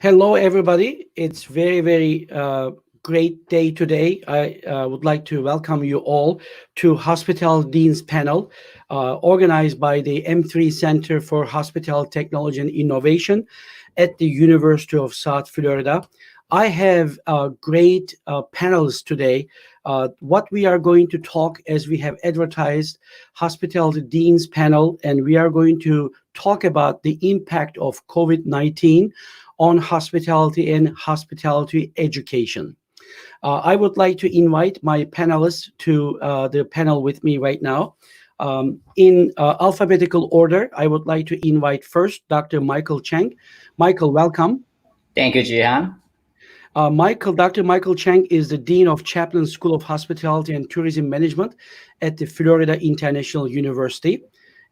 Hello, everybody. It's very great day today. I would like to welcome you all to Hospital Dean's panel, organized by the M3 Center for Hospital Technology and Innovation at the University of South Florida. I have great panels today. What we are going to talk, as we have advertised, Hospitality Dean's panel, and we are going to talk about the impact of COVID-19 on hospitality and hospitality education. I would like to invite my panelists to the panel with me right now. In alphabetical order, I would like to invite first Dr. Michael Chang. Michael, welcome. Thank you, Jihan. Dr. Michael Chang is the Dean of Chaplin School of Hospitality and Tourism Management at the Florida International University.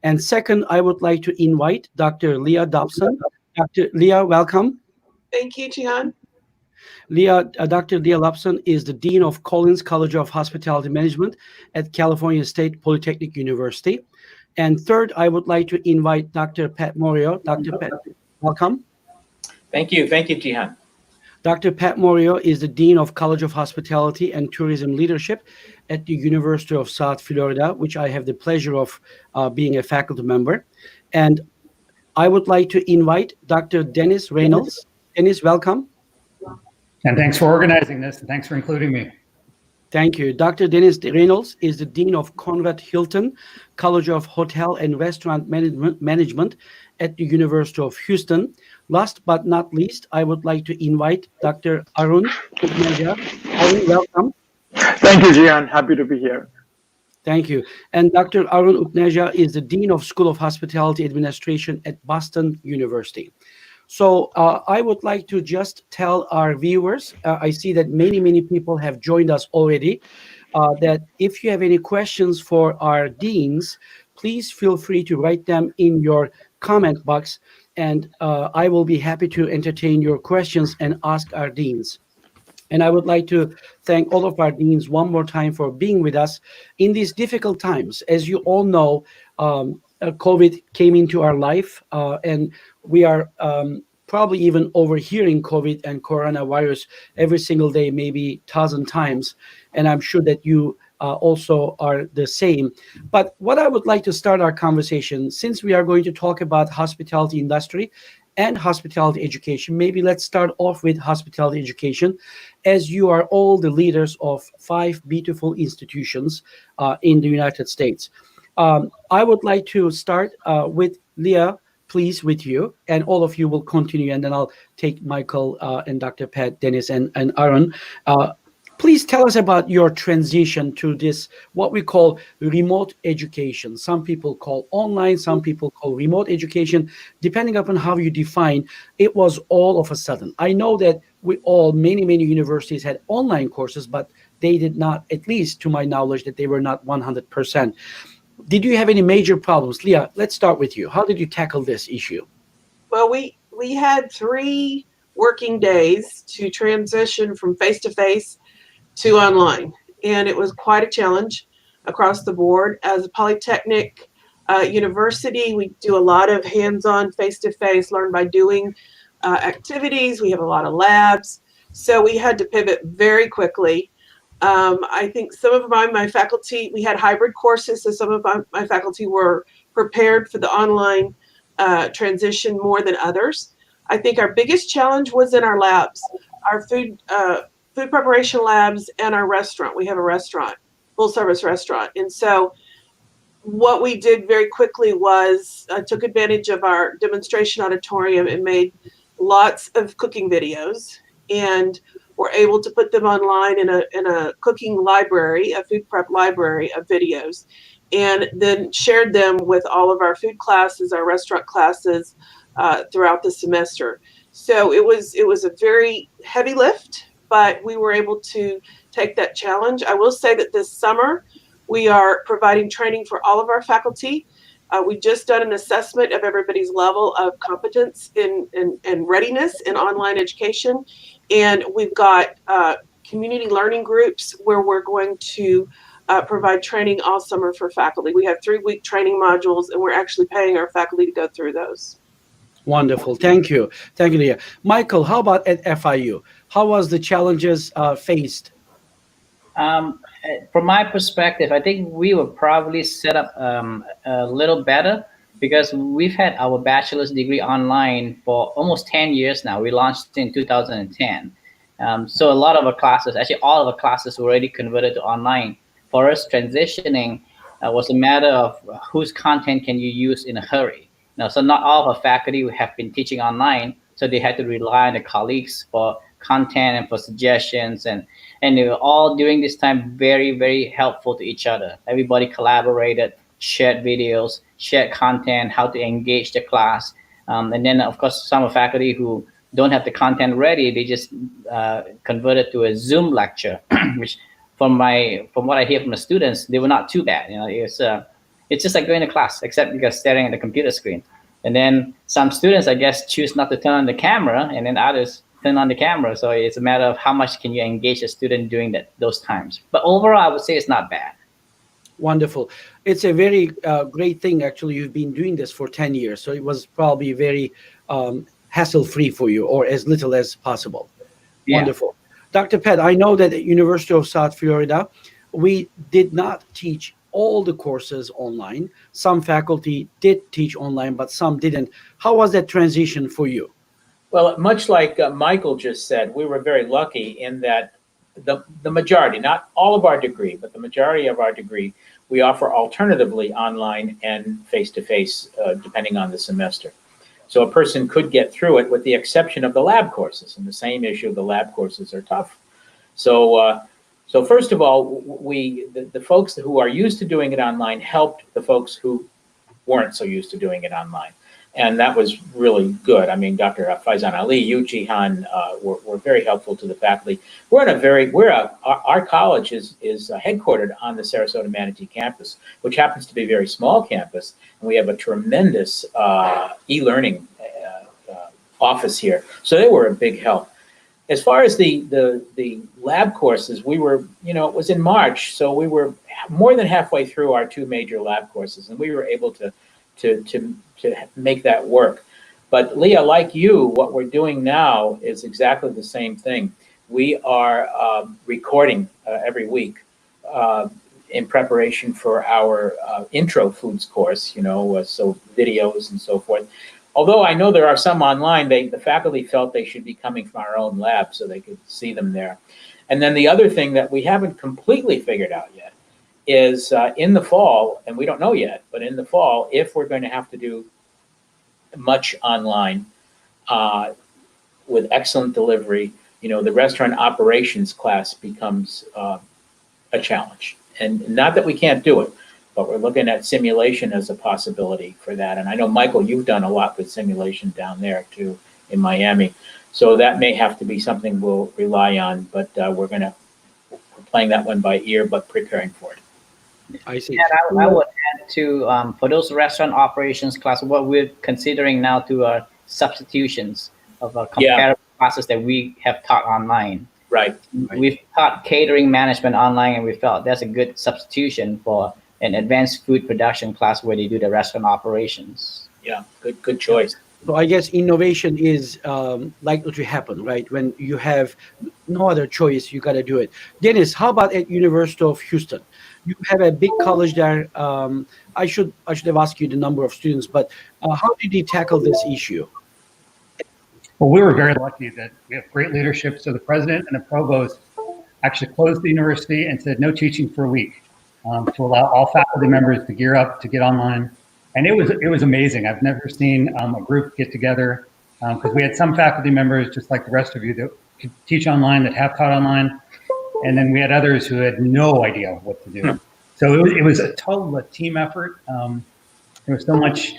And second, I would like to invite Dr. Leah Dobson. Dr. Leah, welcome. Thank you, Jihan. Dr. Leah Dobson is the Dean of Collins College of Hospitality Management at California State Polytechnic University. And third, I would like to invite Dr. Pat Morio. Dr. Pat, welcome. Thank you, Jihan. Dr. Pat Morio is the Dean of College of Hospitality and Tourism Leadership at the University of South Florida, which I have the pleasure of being a faculty member. And I would like to invite Dr. Dennis Reynolds. Dennis, welcome. And thanks for organizing this, and thanks for including me. Thank you. Dr. Dennis Reynolds is the Dean of Conrad Hilton College of Hotel and Restaurant Management at the University of Houston. Last but not least, I would like to invite Dr. Arun Upneja. Arun, welcome. Thank you, Jihan. Happy to be here. Thank you. And Dr. Arun Upneja is the Dean of School of Hospitality Administration at Boston University. So I would like to just tell our viewers, I see that many people have joined us already, that if you have any questions for our deans, please feel free to write them in your comment box, and I will be happy to entertain your questions and ask our deans. And I would like to thank all of our deans one more time for being with us in these difficult times. As you all know, COVID came into our life, and we are probably even overhearing COVID and coronavirus every single day, maybe 1,000 times. And I'm sure that you also are the same. But what I would like to start our conversation, since we are going to talk about hospitality industry and hospitality education, maybe let's start off with hospitality education, as you are all the leaders of 5 beautiful institutions in the United States. I would like to start with Leah, please, with you, and all of you will continue, and then I'll take Michael and Dr. Pat, Dennis, and Aaron. Please tell us about your transition to this, what we call remote education. Some people call online, some people call remote education, depending upon how you define. It was all of a sudden. I know that many universities had online courses, but they did not, at least to my knowledge, that they were not 100%. Did you have any major problems? Leah, let's start with you. How did you tackle this issue? Well, we had 3 working days to transition from face-to-face to online, and it was quite a challenge across the board. As a Polytechnic university, we do a lot of hands-on, face-to-face, learn by doing activities. We have a lot of labs, so we had to pivot very quickly. I think some of my faculty, we had hybrid courses, so some of my faculty were prepared for the online transition more than others. I think our biggest challenge was in our labs, our food preparation labs, and our restaurant. We have a restaurant, full service restaurant. And so what we did very quickly was took advantage of our demonstration auditorium and made lots of cooking videos, and were able to put them online in a cooking library, a food prep library of videos, and then shared them with all of our food classes, our restaurant classes throughout the semester. So it was a very heavy lift, but we were able to take that challenge. I will say that this summer we are providing training for all of our faculty. We just done an assessment of everybody's level of competence and readiness in online education. And we've got community learning groups where we're going to provide training all summer for faculty. We have 3-week training modules, and we're actually paying our faculty to go through those. Wonderful. Thank you, Leah. Michael, how about at FIU? How was the challenges faced? From my perspective, I think we were probably set up a little better because we've had our bachelor's degree online for almost 10 years now. We launched in 2010. So a lot of our classes, actually all of our classes were already converted to online. For us, transitioning was a matter of whose content can you use in a hurry. Now, so not all of our faculty have been teaching online, so they had to rely on their colleagues for content and for suggestions, and they were all during this time very, very helpful to each other. Everybody collaborated, shared videos, shared content, how to engage the class. And then, of course, some of faculty who don't have the content ready, they just converted to a Zoom lecture, which from what I hear from the students, they were not too bad. It's just like going to class, except you're staring at the computer screen. And then some students, I guess, choose not to turn on the camera, and then others turn on the camera. So it's a matter of how much can you engage a student during those times. But overall, I would say it's not bad. Wonderful. It's a very great thing, actually. You've been doing this for 10 years, so it was probably very hassle-free for you, or as little as possible. Yeah. Wonderful. Dr. Pat, I know that at University of South Florida, we did not teach all the courses online. Some faculty did teach online, but some didn't. How was that transition for you? Well, much like Michael just said, we were very lucky in that the majority, not all of our degree, but the majority of our degree, we offer alternatively online and face-to-face, depending on the semester. So a person could get through it with the exception of the lab courses, and the same issue, the lab courses are tough. So first of all, the folks who are used to doing it online helped the folks who weren't so used to doing it online. And that was really good. I mean, Dr. Faizan Ali, you, Jihan, were very helpful to the faculty. Our college is headquartered on the Sarasota Manatee campus, which happens to be a very small campus. And we have a tremendous e-learning office here. So they were a big help. As far as the lab courses, we were, it was in March, so we were more than halfway through our 2 major lab courses, and we were able to make that work. But Leah, like you, what we're doing now is exactly the same thing. We are recording every week in preparation for our intro foods course, so videos and so forth. Although I know there are some online, the faculty felt they should be coming from our own lab so they could see them there. And then the other thing that we haven't completely figured out yet is in the fall, and we don't know yet, but in the fall, if we're going to have to do much online with excellent delivery, the restaurant operations class becomes a challenge. And not that we can't do it, but we're looking at simulation as a possibility for that. And I know, Michael, you've done a lot with simulation down there too in Miami. So that may have to be something we'll rely on, but we're playing that one by ear, but preparing for it. I see. And I would add to, for those restaurant operations class, what we're considering now to are substitutions of comparative classes that we have taught online. Right. We've taught catering management online, and we felt that's a good substitution for an advanced food production class where they do the restaurant operations. Yeah, good choice. So I guess innovation is likely to happen, right? When you have no other choice, you got to do it. Dennis, how about at University of Houston? You have a big college there. I should have asked you the number of students, but how did you tackle this issue? Well, we were very lucky that we have great leadership. So the president and the provost actually closed the university and said no teaching for a week to allow all faculty members to gear up to get online. And it was amazing. I've never seen a group get together because we had some faculty members, just like the rest of you, that could teach online, that have taught online. And then we had others who had no idea what to do. So it was a total team effort. There was so much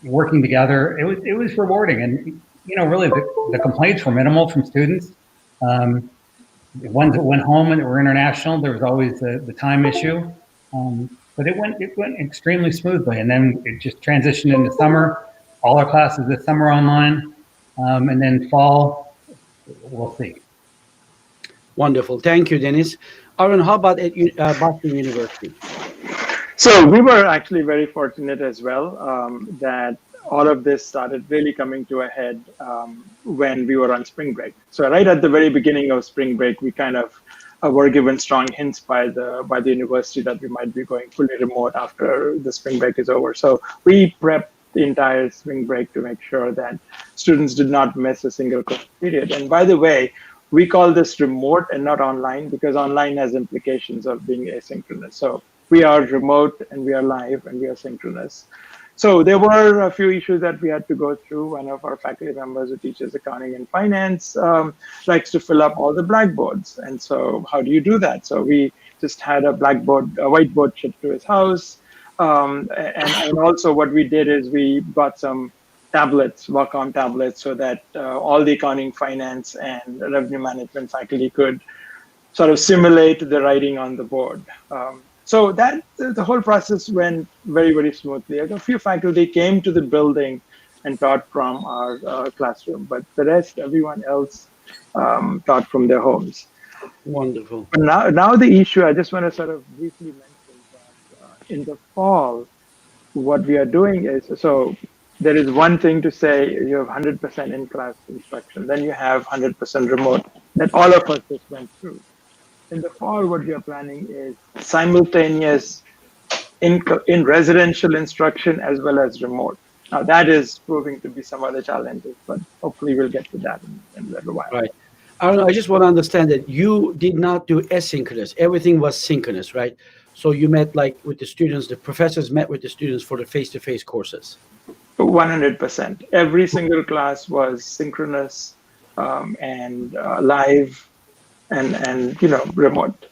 working together. It was rewarding. And, really the complaints were minimal from students. The ones that went home and that were international, there was always the time issue. But it went extremely smoothly. And then it just transitioned into summer. All our classes this summer online. And then fall, we'll see. Wonderful. Thank you, Dennis. Aaron, how about at Boston University? So we were actually very fortunate as well that all of this started really coming to a head when we were on spring break. So right at the very beginning of spring break, we kind of were given strong hints by the university that we might be going fully remote after the spring break is over. So we prepped the entire spring break to make sure that students did not miss a single course period. And by the way, we call this remote and not online because online has implications of being asynchronous. So we are remote and we are live and we are synchronous. So there were a few issues that we had to go through. One of our faculty members who teaches accounting and finance likes to fill up all the blackboards. And so how do you do that? So we just had a whiteboard shipped to his house. And also what we did is we got some tablets, Wacom tablets, so that all the accounting, finance, and revenue management faculty could sort of simulate the writing on the board. So that the whole process went very, very smoothly. A few faculty came to the building and taught from our classroom, but the rest, everyone else taught from their homes. Wonderful. But now the issue, I just want to sort of briefly mention that in the fall, what we are doing is, so there is one thing to say you have 100% in-class instruction, then you have 100% remote, that all of us just went through. In the fall, what we are planning is simultaneous in residential instruction as well as remote. Now that is proving to be some other challenges, but hopefully we'll get to that in a little while. Right. I just want to understand that you did not do asynchronous. Everything was synchronous, right? So you met like with the students, the professors met with the students for the face-to-face courses. 100%. Every single class was synchronous and live and remote.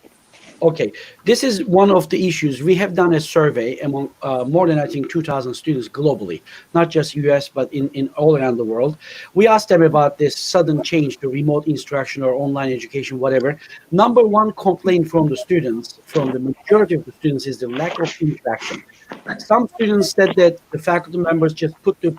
Okay, this is one of the issues. We have done a survey among more than, I think, 2,000 students globally, not just US, but in all around the world. We asked them about this sudden change to remote instruction or online education, whatever. Number one complaint from the students, from the majority of the students, is the lack of interaction. Some students said that the faculty members just put the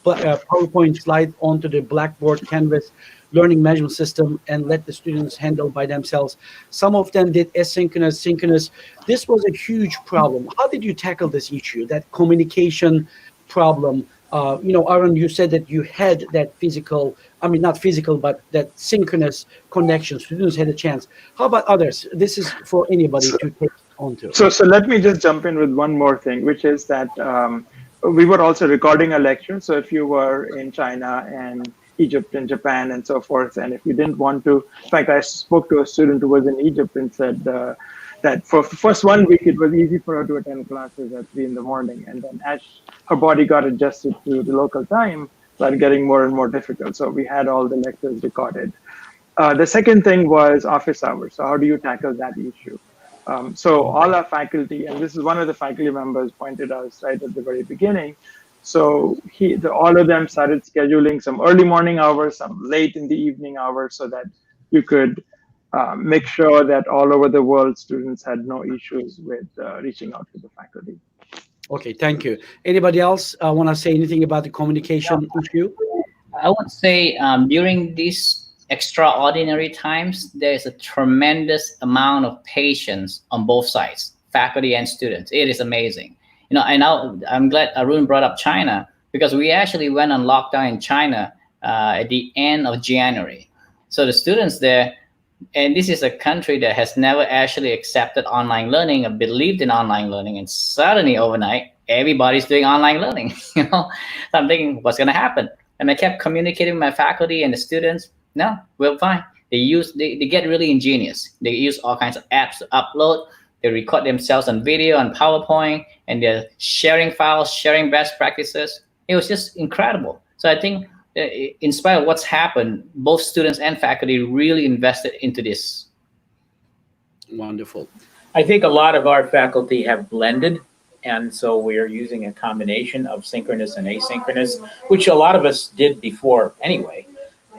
PowerPoint slide onto the Blackboard Canvas learning management system and let the students handle by themselves. Some of them did asynchronous, synchronous. This was a huge problem. How did you tackle this issue, that communication problem? Aaron, you said that you had that physical, not physical, but that synchronous connection. Students had a chance. How about others? This is for anybody to take onto. So let me just jump in with one more thing, which is that we were also recording a lecture. So if you were in China and Egypt and Japan and so forth, and if you didn't want to, in fact, I spoke to a student who was in Egypt and said that for the first 1 week, it was easy for her to attend classes at 3 in the morning. And then as her body got adjusted to the local time, it started getting more and more difficult. So we had all the lectures recorded. The second thing was office hours. So how do you tackle that issue? So all our faculty, and this is one of the faculty members pointed out right at the very beginning. So all of them started scheduling some early morning hours, some late in the evening hours, so that you could make sure that all over the world students had no issues with reaching out to the faculty. Okay, thank you. Anybody else want to say anything about the communication issue? I would say during these extraordinary times, there's a tremendous amount of patience on both sides, faculty and students. It is amazing. I'm glad Arun brought up China, because we actually went on lockdown in China at the end of January. So the students there, and this is a country that has never actually accepted online learning or believed in online learning, and suddenly overnight, everybody's doing online learning. So I'm thinking, what's going to happen? And I kept communicating with my faculty and the students. No, we're fine. They get really ingenious. They use all kinds of apps to upload. They record themselves on video, on PowerPoint, and they're sharing files, sharing best practices. It was just incredible. So I think in spite of what's happened, both students and faculty really invested into this. Wonderful. I think a lot of our faculty have blended, and so we're using a combination of synchronous and asynchronous, which a lot of us did before anyway.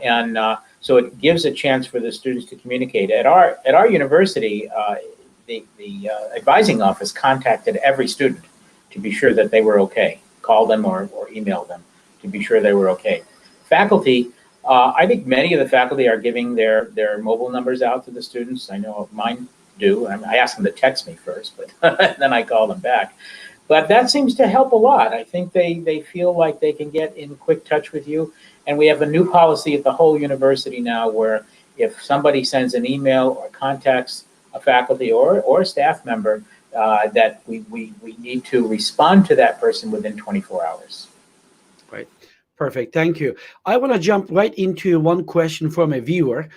And so it gives a chance for the students to communicate. At our university, the advising office contacted every student to be sure that they were okay. Call them or email them to be sure they were okay. Faculty, I think many of the faculty are giving their mobile numbers out to the students. I know mine do. I ask them to text me first, but then I call them back. But that seems to help a lot. I think they feel like they can get in quick touch with you. And we have a new policy at the whole university now where if somebody sends an email or contacts a faculty or a staff member, that we need to respond to that person within 24 hours. Right. Perfect. Thank you. I want to jump right into one question from a viewer.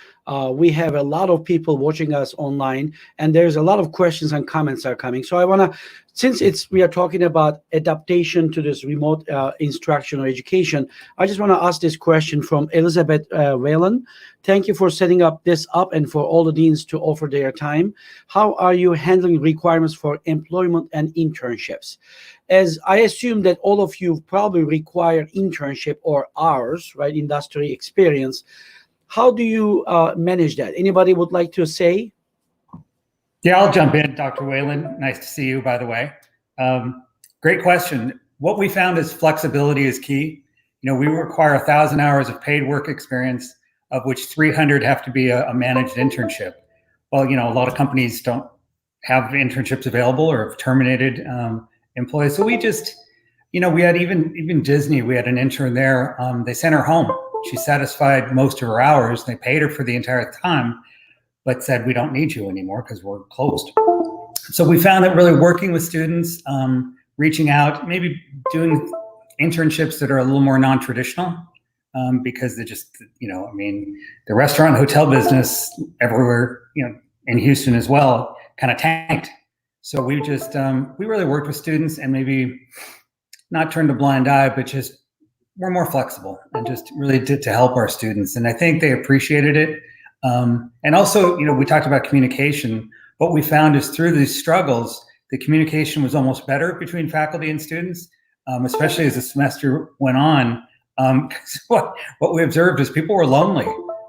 We have a lot of people watching us online, and there's a lot of questions and comments are coming. So I want to, since we are talking about adaptation to this remote instruction or education, I just want to ask this question from Elizabeth Whalen. Thank you for setting this up and for all the deans to offer their time. How are you handling requirements for employment and internships? As I assume that all of you probably require internship or hours, right, industry experience. How do you manage that? Anybody would like to say? Yeah, I'll jump in, Dr. Whalen. Nice to see you, by the way. Great question. What we found is flexibility is key. You know, we require 1,000 hours of paid work experience, of which 300 have to be a managed internship. Well, you know, a lot of companies don't have internships available or have terminated employees. So we just, you know, we had even Disney, we had an intern there. They sent her home. She satisfied most of her hours. They paid her for the entire time, but said, we don't need you anymore because we're closed. So we found that really working with students, reaching out, maybe doing internships that are a little more non-traditional, because they just, you know, I mean, the restaurant hotel business everywhere, you know, in Houston as well, kind of tanked. So we just, we really worked with students and maybe not turned a blind eye, but just we're more flexible and just really did to help our students. And I think they appreciated it. And also, you know, we talked about communication. What we found is through these struggles, the communication was almost better between faculty and students, especially as the semester went on. What we observed is people were lonely.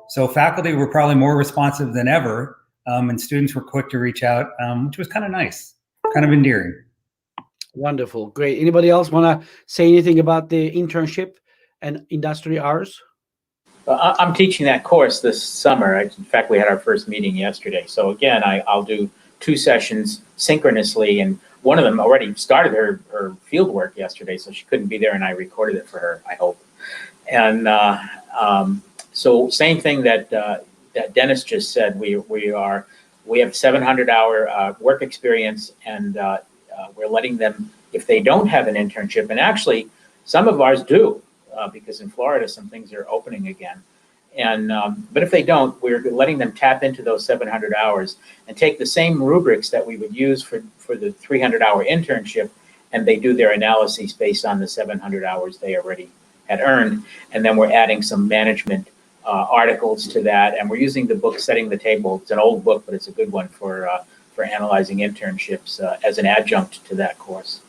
So faculty were probably more responsive than ever. And students were quick to reach out, which was kind of nice, kind of endearing. Wonderful. Great. Anybody else want to say anything about the internship and industry hours? I'm teaching that course this summer. In fact, we had our first meeting yesterday. So again, I'll do 2 sessions synchronously, and one of them already started her field work yesterday, so she couldn't be there, and I recorded it for her, I hope. And so same thing that Dennis just said. We have 700-hour work experience, and we're letting them, if they don't have an internship, and actually some of ours do, because in Florida some things are opening again. And but if they don't, we're letting them tap into those 700 hours and take the same rubrics that we would use for the 300-hour internship, and they do their analyses based on the 700 hours they already had earned. And then we're adding some management articles to that, and we're using the book Setting the Table. It's an old book, but it's a good one for analyzing internships as an adjunct to that course.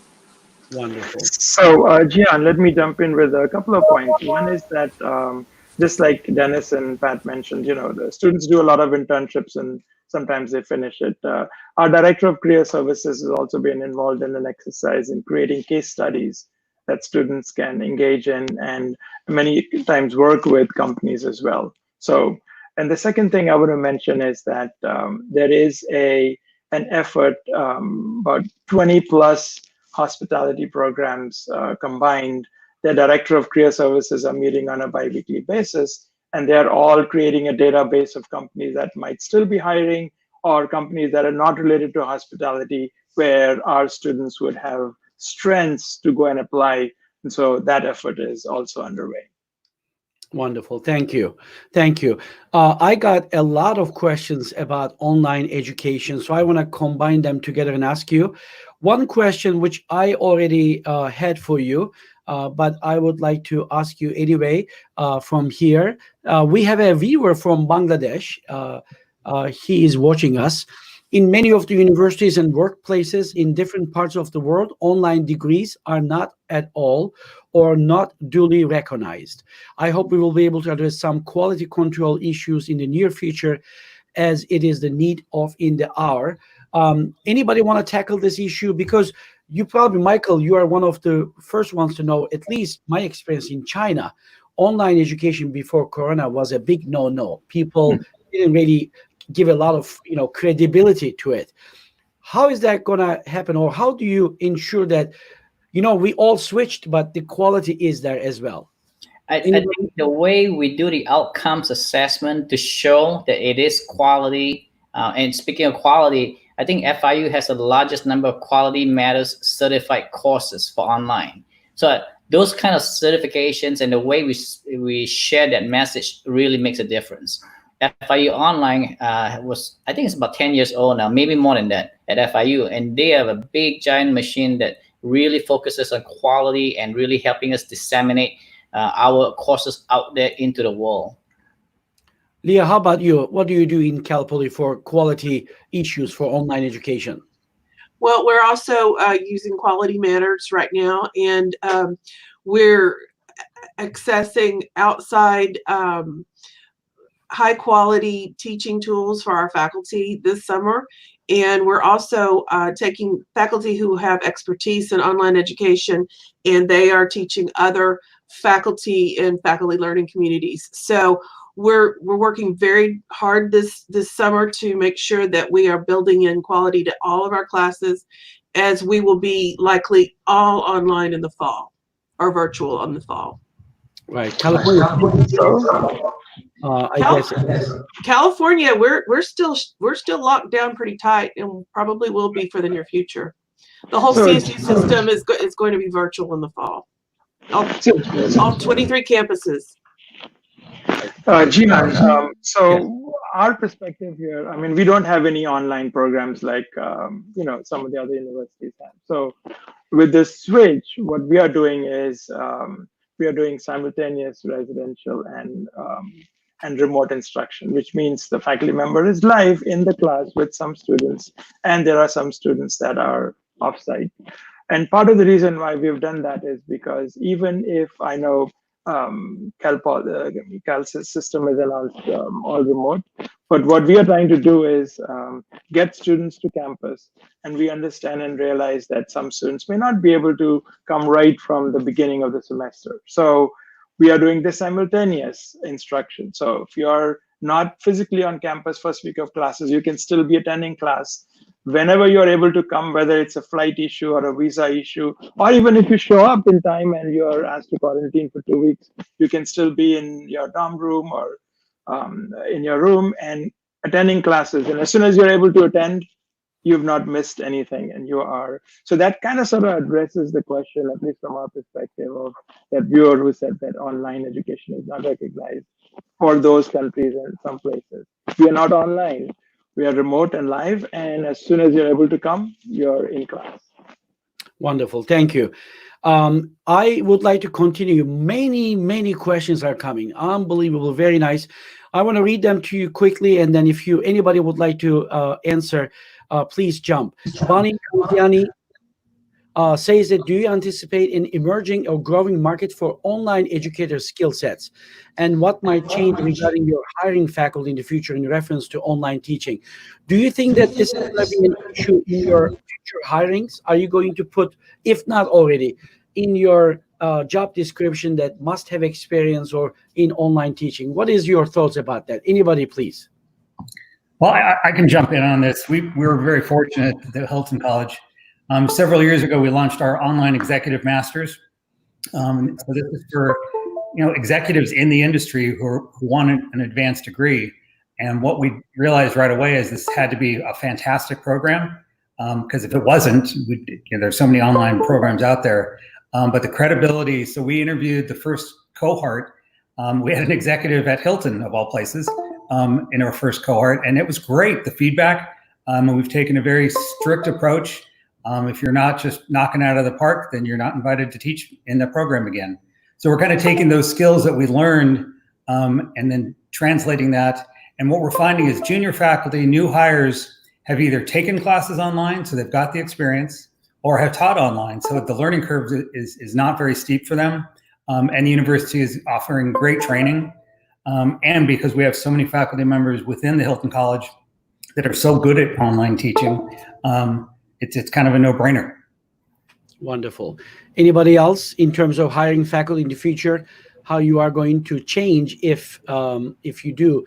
Wonderful. So, Gian, let me jump in with a couple of points. One is that just like Dennis and Pat mentioned, you know, the students do a lot of internships and sometimes they finish it. Our Director of Career Services has also been involved in an exercise in creating case studies that students can engage in and many times work with companies as well. So, and the second thing I want to mention is that there is an effort, about 20 plus hospitality programs combined. The Director of Career Services are meeting on a bi-weekly basis, and they're all creating a database of companies that might still be hiring or companies that are not related to hospitality where our students would have strengths to go and apply. And so that effort is also underway. Wonderful. Thank you. Thank you. I got a lot of questions about online education, so I want to combine them together and ask you. One question which I already had for you, but I would like to ask you anyway from here. We have a viewer from Bangladesh. He is watching us. In many of the universities and workplaces in different parts of the world, online degrees are not at all or not duly recognized. I hope we will be able to address some quality control issues in the near future, as it is the need of in the hour. Anybody want to tackle this issue? Because you probably, Michael, you are one of the first ones to know, at least my experience in China, online education before Corona was a big no-no. People didn't really give a lot of credibility to it. How is that going to happen, or how do you ensure that, we all switched, but the quality is there as well? I think the way we do the outcomes assessment to show that it is quality, and speaking of quality, I think FIU has the largest number of Quality Matters certified courses for online. So those kind of certifications and the way we share that message really makes a difference. FIU Online I think it's about 10 years old now, maybe more than that at FIU, and they have a big giant machine that really focuses on quality and really helping us disseminate our courses out there into the world. Leah, how about you? What do you do in Cal Poly for quality issues for online education? Well, we're also using Quality Matters right now, and we're accessing outside high quality teaching tools for our faculty this summer. And we're also taking faculty who have expertise in online education, and they are teaching other faculty in faculty learning communities. So we're working very hard this summer to make sure that we are building in quality to all of our classes, as we will be likely all online in the fall, or virtual in the fall. Right, California. I guess. California, we're still locked down pretty tight, and probably will be for the near future. The whole CSU system is going to be virtual in the fall. All 23 campuses. Jihan, so our perspective here, I mean, we don't have any online programs like, some of the other universities have. So with this switch, what we are doing is we are doing simultaneous residential and remote instruction, which means the faculty member is live in the class with some students, and there are some students that are offsite. And part of the reason why we've done that is because even if I know Cal's system is announced all remote, but what we are trying to do is get students to campus, and we understand and realize that some students may not be able to come right from the beginning of the semester. So we are doing this simultaneous instruction. So if you're not physically on campus first week of classes, you can still be attending class whenever you're able to come, whether it's a flight issue or a visa issue, or even if you show up in time and you're asked to quarantine for 2 weeks, you can still be in your dorm room or in your room and attending classes. And as soon as you're able to attend, you've not missed anything, and you are. So that kind of sort of addresses the question, at least from our perspective, of that viewer who said that online education is not recognized for those countries and some places. We are not online. We are remote and live, and as soon as you're able to come, you're in class. Wonderful, thank you. I would like to continue. Many questions are coming. Unbelievable, very nice. I want to read them to you quickly, and then if anybody would like to answer, please jump. Bonnie Kantiani says that, do you anticipate an emerging or growing market for online educator skill sets? And what might change regarding your hiring faculty in the future in reference to online teaching? Do you think that this is going to be an issue in your future hirings? Are you going to put, if not already, in your job description that must have experience or in online teaching? What is your thoughts about that? Anybody, please. Well, I can jump in on this. We were very fortunate at the Hilton College. Several years ago, we launched our online executive masters. So this is for executives in the industry who want an advanced degree. And what we realized right away is this had to be a fantastic program, because if it wasn't, there's so many online programs out there. But the credibility. So we interviewed the first cohort. We had an executive at Hilton, of all places, in our first cohort, and it was great. The feedback. And we've taken a very strict approach. If you're not just knocking out of the park, then you're not invited to teach in the program again. So we're kind of taking those skills that we learned and then translating that. And what we're finding is junior faculty, new hires, have either taken classes online, so they've got the experience, or have taught online. So the learning curve is not very steep for them. And the university is offering great training. And because we have so many faculty members within the Hilton College that are so good at online teaching, it's kind of a no-brainer. Wonderful. Anybody else in terms of hiring faculty in the future, how you are going to change if you do?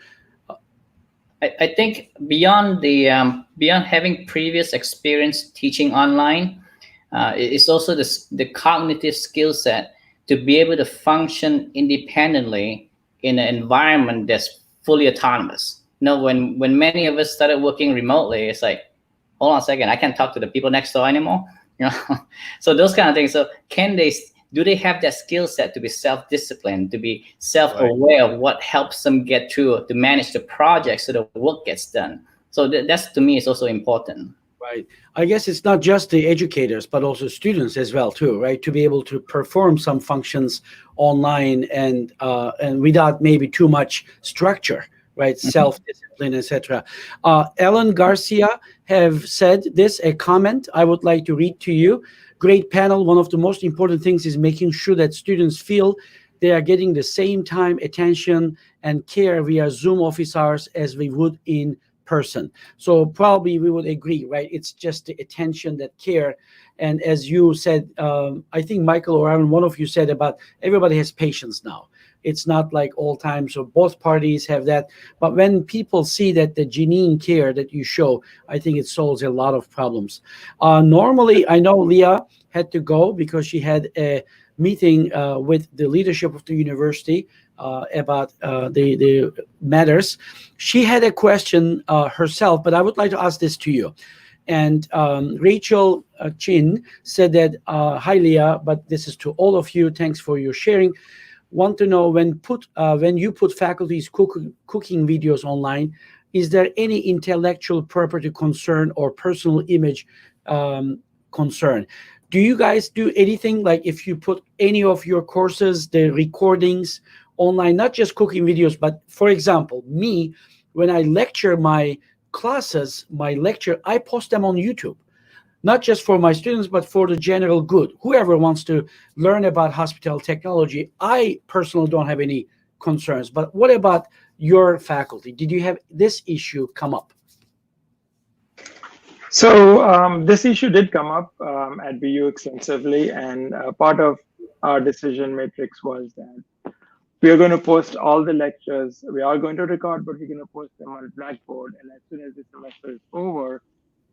I think beyond beyond having previous experience teaching online, it's also the cognitive skill set to be able to function independently in an environment that's fully autonomous. When many of us started working remotely, it's like, hold on a second, I can't talk to the people next door anymore. So those kind of things. So do they have that skill set to be self-disciplined, to be self-aware of what helps them get through, to manage the project so the work gets done? So that's, to me, is also important. Right. I guess it's not just the educators, but also students as well, too, right? To be able to perform some functions online and without maybe too much structure, right? Mm-hmm. Self-discipline, etc. Ellen Garcia have said this, a comment I would like to read to you. Great panel. One of the most important things is making sure that students feel they are getting the same time, attention, and care via Zoom office hours as we would in person. So probably we would agree, right? It's just the attention, that care. And as you said, I think Michael or Aaron, one of you said about everybody has patience now. It's not like all time. So both parties have that. But when people see that the genuine care that you show, I think it solves a lot of problems. Normally, I know Leah had to go because she had a meeting with the leadership of the university about the matters. She had a question herself, but I would like to ask this to you. And Rachel Chin said that, hi, Leah, but this is to all of you. Thanks for your sharing. Want to know when you put faculty's cooking videos online, is there any intellectual property concern or personal image concern? Do you guys do anything like if you put any of your courses, the recordings online, not just cooking videos, but for example, me, when I lecture my classes, I post them on YouTube. Not just for my students, but for the general good. Whoever wants to learn about hospitality technology, I personally don't have any concerns. But what about your faculty? Did you have this issue come up? So this issue did come up at BU extensively, and part of our decision matrix was that we are going to post all the lectures. We are going to record, but we're going to post them on Blackboard. And as soon as the semester is over,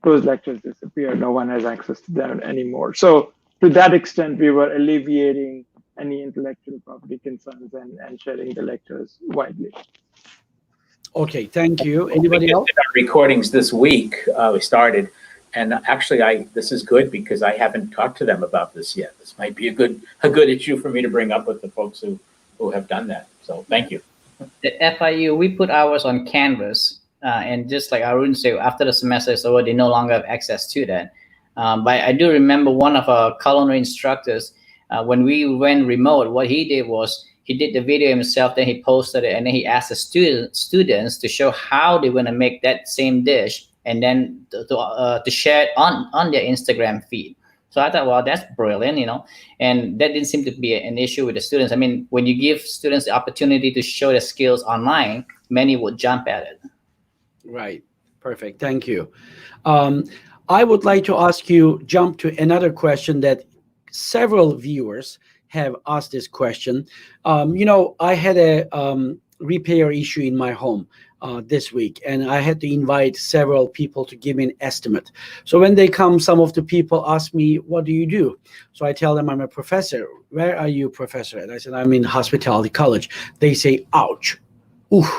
those lectures disappear. No one has access to them anymore. So to that extent, we were alleviating any intellectual property concerns and sharing the lectures widely. Okay, thank you. Anybody else? Our recordings this week, we started. And actually, this is good because I haven't talked to them about this yet. This might be a good issue for me to bring up with the folks who have done that. So thank you. At FIU, we put ours on Canvas. And just like Arun said, after the semester is over, they no longer have access to that. But I do remember one of our culinary instructors, when we went remote, what he did was he did the video himself, then he posted it, and then he asked the students to show how they want to make that same dish, and then to share it on their Instagram feed. So I thought, well, that's brilliant, and that didn't seem to be an issue with the students. I mean, when you give students the opportunity to show their skills online, many would jump at it. Right. Perfect. Thank you. I would like to jump to another question that several viewers have asked this question. I had a repair issue in my home this week, and I had to invite several people to give me an estimate. So when they come, some of the people ask me, what do you do? So I tell them I'm a professor. Where are you, professor? And I said, I'm in hospitality college. They say, ouch. Oof.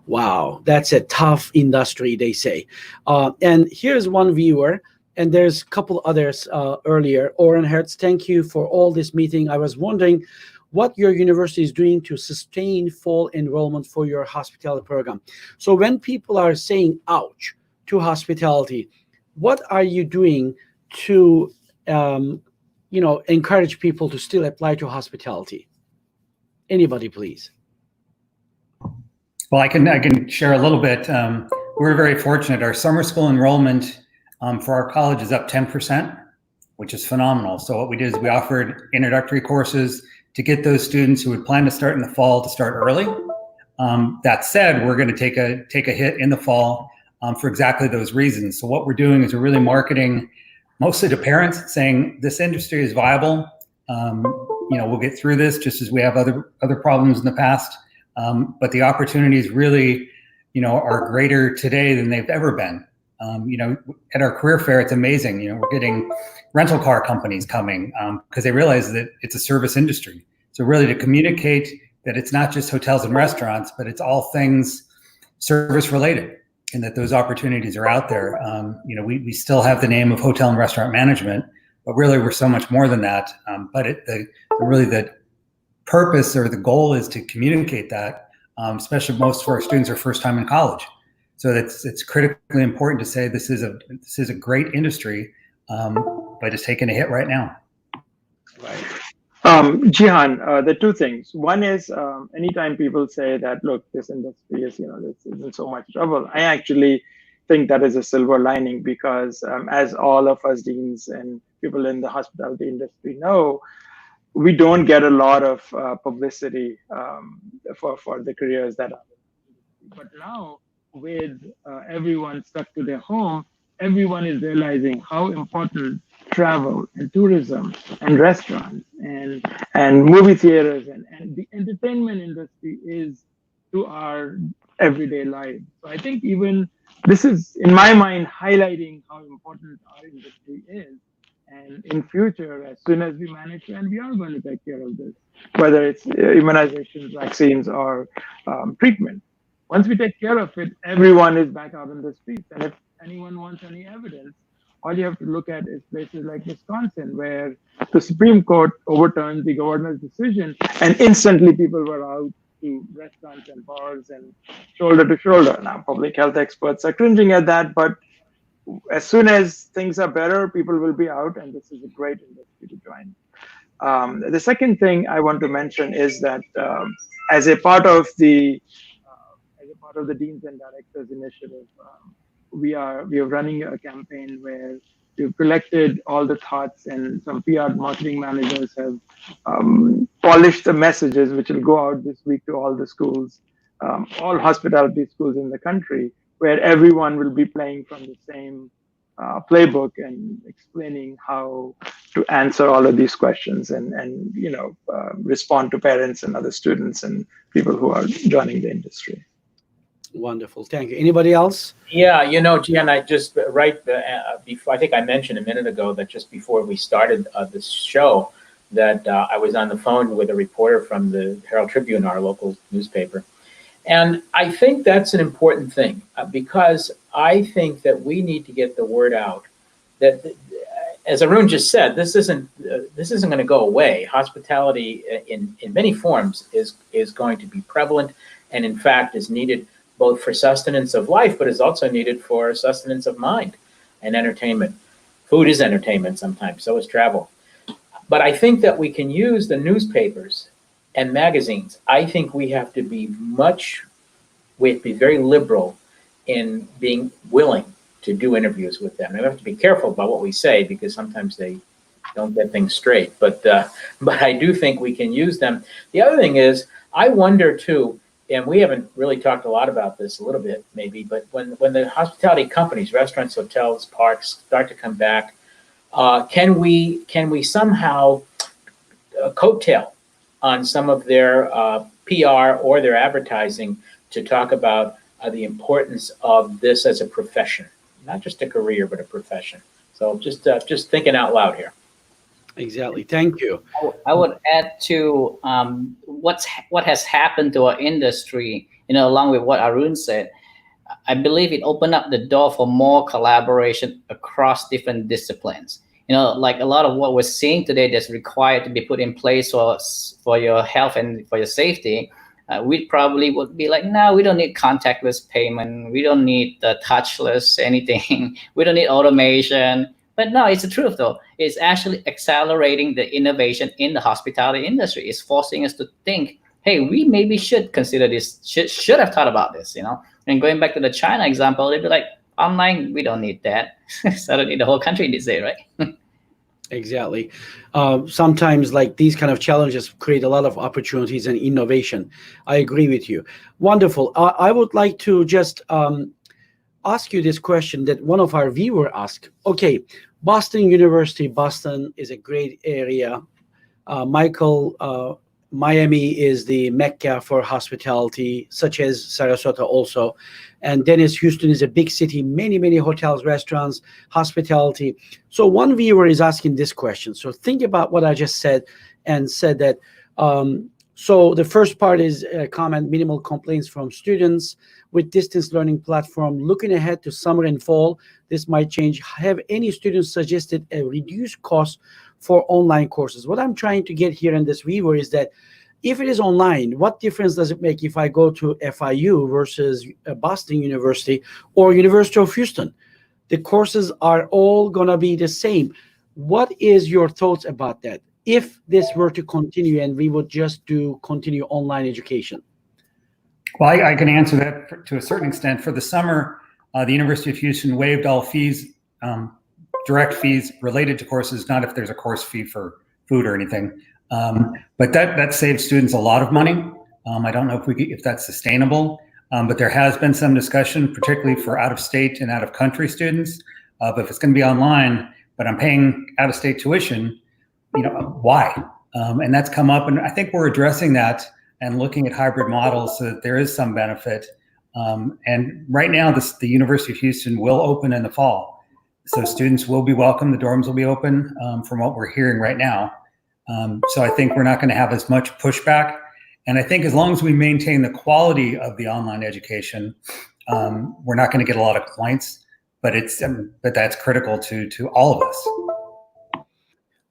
Wow, that's a tough industry, they say. And here's one viewer, and there's a couple others earlier. Oren Hertz, thank you for all this meeting. I was wondering what your university is doing to sustain full enrollment for your hospitality program. So when people are saying ouch to hospitality, what are you doing to encourage people to still apply to hospitality? Anybody, please. Well, I can share a little bit. We're very fortunate. Our summer school enrollment for our college is up 10%, which is phenomenal. So what we did is we offered introductory courses to get those students who would plan to start in the fall to start early. That said, we're going to take a hit in the fall for exactly those reasons. So what we're doing is we're really marketing mostly to parents, saying this industry is viable. We'll get through this just as we have other problems in the past. But the opportunity is really are greater today than they've ever been. At our career fair, it's amazing. We're getting rental car companies coming because they realize that it's a service industry. So really to communicate that it's not just hotels and restaurants, but it's all things service related, and that those opportunities are out there. We still have the name of hotel and restaurant management, but really we're so much more than that. But really the purpose or the goal is to communicate that, especially most of our students are first time in college. So it's critically important to say this is a great industry, but it's taking a hit right now. Right. Jihan, there are two things. One is anytime people say that, look, this industry is, this is in so much trouble. I actually think that is a silver lining because as all of us deans and people in the hospitality industry know, we don't get a lot of publicity for the careers that are. But now, with everyone stuck to their home, everyone is realizing how important travel and tourism and restaurants and movie theaters and the entertainment industry is to our everyday life. So I think even this is, in my mind, highlighting how important our industry is. And in future, as soon as we manage to, and we are going to take care of this, whether it's immunizations, vaccines, or treatment. Once we take care of it, everyone is back out in the streets. And if anyone wants any evidence, all you have to look at is places like Wisconsin, where the Supreme Court overturned the governor's decision, and instantly people were out to restaurants and bars and shoulder to shoulder. Now, public health experts are cringing at that, but as soon as things are better, people will be out, and this is a great industry to join. The second thing I want to mention is that as a part of the Deans and Directors Initiative, we are running a campaign where we've collected all the thoughts, and some PR marketing managers have polished the messages, which will go out this week to all the schools, all hospitality schools in the country, where everyone will be playing from the same playbook and explaining how to answer all of these questions and respond to parents and other students and people who are joining the industry. Wonderful. Thank you. Anybody else? Yeah, Gian, I just before, I think I mentioned a minute ago that just before we started this show, that I was on the phone with a reporter from the Herald Tribune, our local newspaper. And I think that's an important thing because I think that we need to get the word out that, as Arun just said, this isn't going to go away. Hospitality in many forms is going to be prevalent, and in fact is needed both for sustenance of life, but is also needed for sustenance of mind and entertainment. Food is entertainment sometimes, so is travel. But I think that we can use the newspapers and magazines. I think we have to be very liberal in being willing to do interviews with them. And we have to be careful about what we say because sometimes they don't get things straight. But I do think we can use them. The other thing is, I wonder too, and we haven't really talked a lot about this, a little bit maybe, but when the hospitality companies, restaurants, hotels, parks start to come back, can we somehow coattail on some of their PR or their advertising to talk about the importance of this as a profession, not just a career, but a profession. So just thinking out loud here. Exactly. Thank you. I would add to what has happened to our industry, along with what Arun said. I believe it opened up the door for more collaboration across different disciplines. Like a lot of what we're seeing today that's required to be put in place for your health and for your safety, we probably would be like, no, we don't need contactless payment. We don't need the touchless anything. We don't need automation. But no, it's the truth though. It's actually accelerating the innovation in the hospitality industry. It's forcing us to think, hey, we maybe should consider this, should have thought about this, And going back to the China example, they'd be like, online, we don't need that. Suddenly the whole country needs it, right? Exactly. Sometimes like these kind of challenges create a lot of opportunities and innovation. I agree with you. Wonderful. I would like to just ask you this question that one of our viewers asked. Okay, Boston University, Boston is a great area. Michael Miami is the Mecca for hospitality, such as Sarasota also. And Dennis, Houston is a big city, many hotels, restaurants, hospitality. So one viewer is asking this question. So think about what I just said and said that. So the first part is a comment, minimal complaints from students with distance learning platform. Looking ahead to summer and fall, this might change. Have any students suggested a reduced cost for online courses? What I'm trying to get here in this viewer is that if it is online, what difference does it make if I go to FIU versus Boston University or University of Houston? The courses are all going to be the same. What is your thoughts about that? If this were to continue and we would just continue online education? Well, I can answer that to a certain extent. For the summer, the University of Houston waived all fees, direct fees related to courses, not if there's a course fee for food or anything. But that saves students a lot of money. I don't know if that's sustainable, but there has been some discussion, particularly for out-of-state and out-of-country students. But if it's going to be online, but I'm paying out-of-state tuition, why? And that's come up, and I think we're addressing that and looking at hybrid models so that there is some benefit. And right now, the University of Houston will open in the fall. So students will be welcome, the dorms will be open from what we're hearing right now. So I think we're not going to have as much pushback. And I think as long as we maintain the quality of the online education, we're not going to get a lot of complaints, but that's critical to all of us.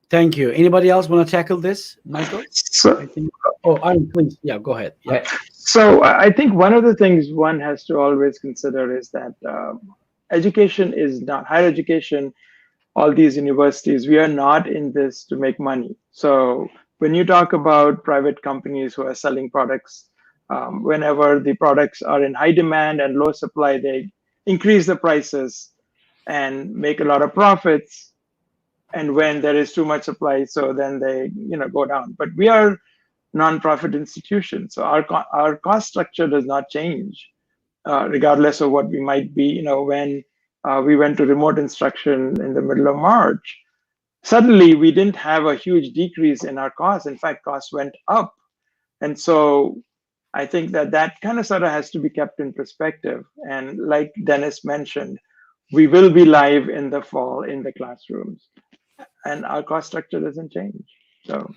Thank you. Anybody else want to tackle this, Michael? So, Aaron, please. Yeah, go ahead. Yeah. so I think one of the things one has to always consider is that education is not higher education. All these universities, we are not in this to make money. So when you talk about private companies who are selling products, whenever the products are in high demand and low supply, they increase the prices and make a lot of profits. And when there is too much supply, so then they go down. But we are nonprofit institutions, so our cost structure does not change, regardless of what we might be. When we went to remote instruction in the middle of March, suddenly we didn't have a huge decrease in our costs. In fact, costs went up. And so I think that kind of sort of has to be kept in perspective. And like Dennis mentioned, we will be live in the fall in the classrooms, and our cost structure doesn't change. So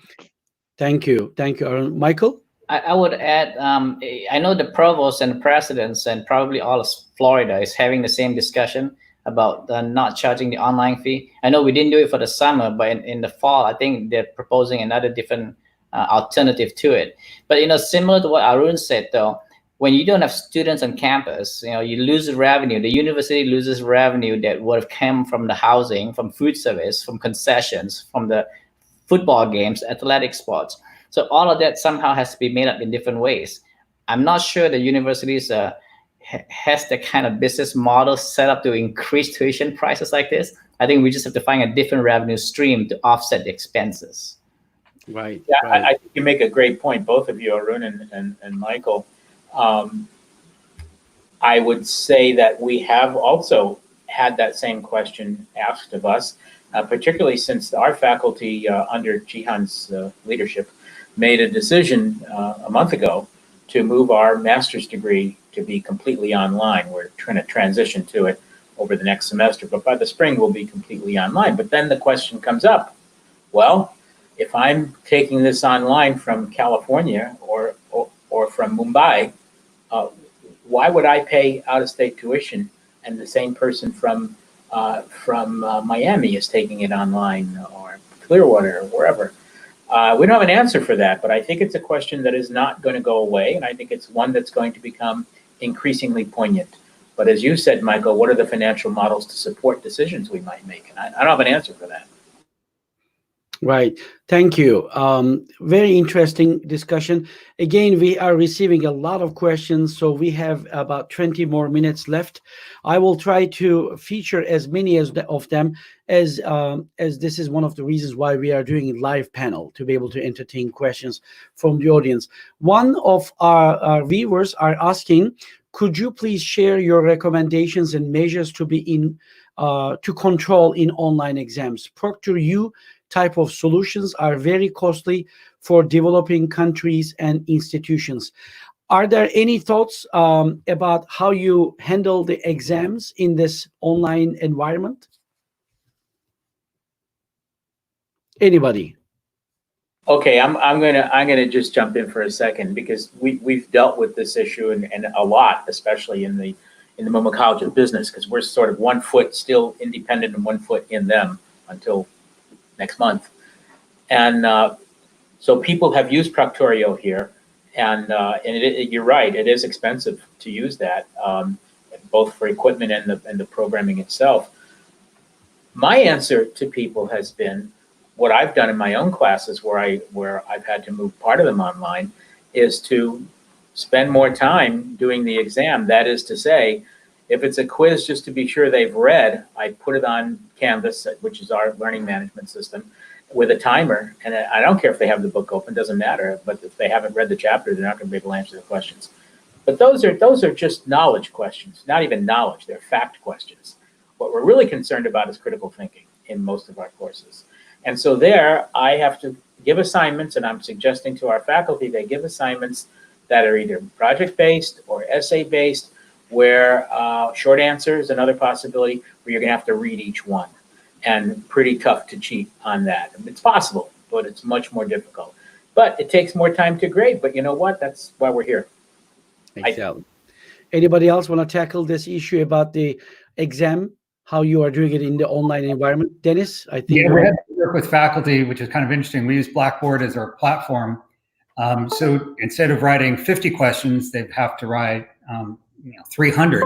Thank you, Aaron. Michael? I would add, I know the provost and the presidents and probably all of Florida is having the same discussion about not charging the online fee. I know we didn't do it for the summer, but in the fall, I think they're proposing another different alternative to it. But, similar to what Arun said, though, when you don't have students on campus, you lose revenue. The university loses revenue that would have come from the housing, from food service, from concessions, from the football games, athletic sports. So all of that somehow has to be made up in different ways. I'm not sure the universities has the kind of business model set up to increase tuition prices like this. I think we just have to find a different revenue stream to offset the expenses. Right. Yeah, right. I think you make a great point, both of you, Arun and Michael. I would say that we have also had that same question asked of us, particularly since our faculty under Jihan's leadership made a decision a month ago to move our master's degree to be completely online. We're trying to transition to it over the next semester, but by the spring we'll be completely online. But then the question comes up, well, if I'm taking this online from California or from Mumbai, why would I pay out-of-state tuition and the same person from Miami is taking it online, or Clearwater, or wherever? We don't have an answer for that, but I think it's a question that is not going to go away, and I think it's one that's going to become increasingly poignant. But as you said, Michael, what are the financial models to support decisions we might make? And I don't have an answer for that. Right. Thank you. Very interesting discussion. Again, we are receiving a lot of questions, so we have about 20 more minutes left. I will try to feature as many of them as this is one of the reasons why we are doing a live panel, to be able to entertain questions from the audience. One of our viewers are asking, could you please share your recommendations and measures to be to control in online exams? ProctorU type of solutions are very costly for developing countries and institutions. Are there any thoughts about how you handle the exams in this online environment? Anybody? Okay, I'm gonna just jump in for a second because we've dealt with this issue and a lot, especially in the Moment College of Business, because we're sort of 1 foot still independent and 1 foot in them until next month. And so people have used Proctorio here, and you're right, it is expensive to use that, both for equipment and the programming itself. My answer to people has been what I've done in my own classes where I've had to move part of them online is to spend more time doing the exam. That is to say, if it's a quiz just to be sure they've read, I put it on Canvas, which is our learning management system, with a timer. And I don't care if they have the book open, doesn't matter. But if they haven't read the chapter, they're not going to be able to answer the questions. But those are just knowledge questions, not even knowledge, they're fact questions. What we're really concerned about is critical thinking in most of our courses. And so there, I have to give assignments, and I'm suggesting to our faculty they give assignments that are either project-based or essay-based, where short answer is another possibility, where you're going to have to read each one. And pretty tough to cheat on that. It's possible, but it's much more difficult. But it takes more time to grade. But you know what? That's why we're here. Exactly. Anybody else want to tackle this issue about the exam, how you are doing it in the online environment? Dennis, I think. Yeah, we had to work with faculty, which is kind of interesting. We use Blackboard as our platform. So instead of writing 50 questions, they have to write 300,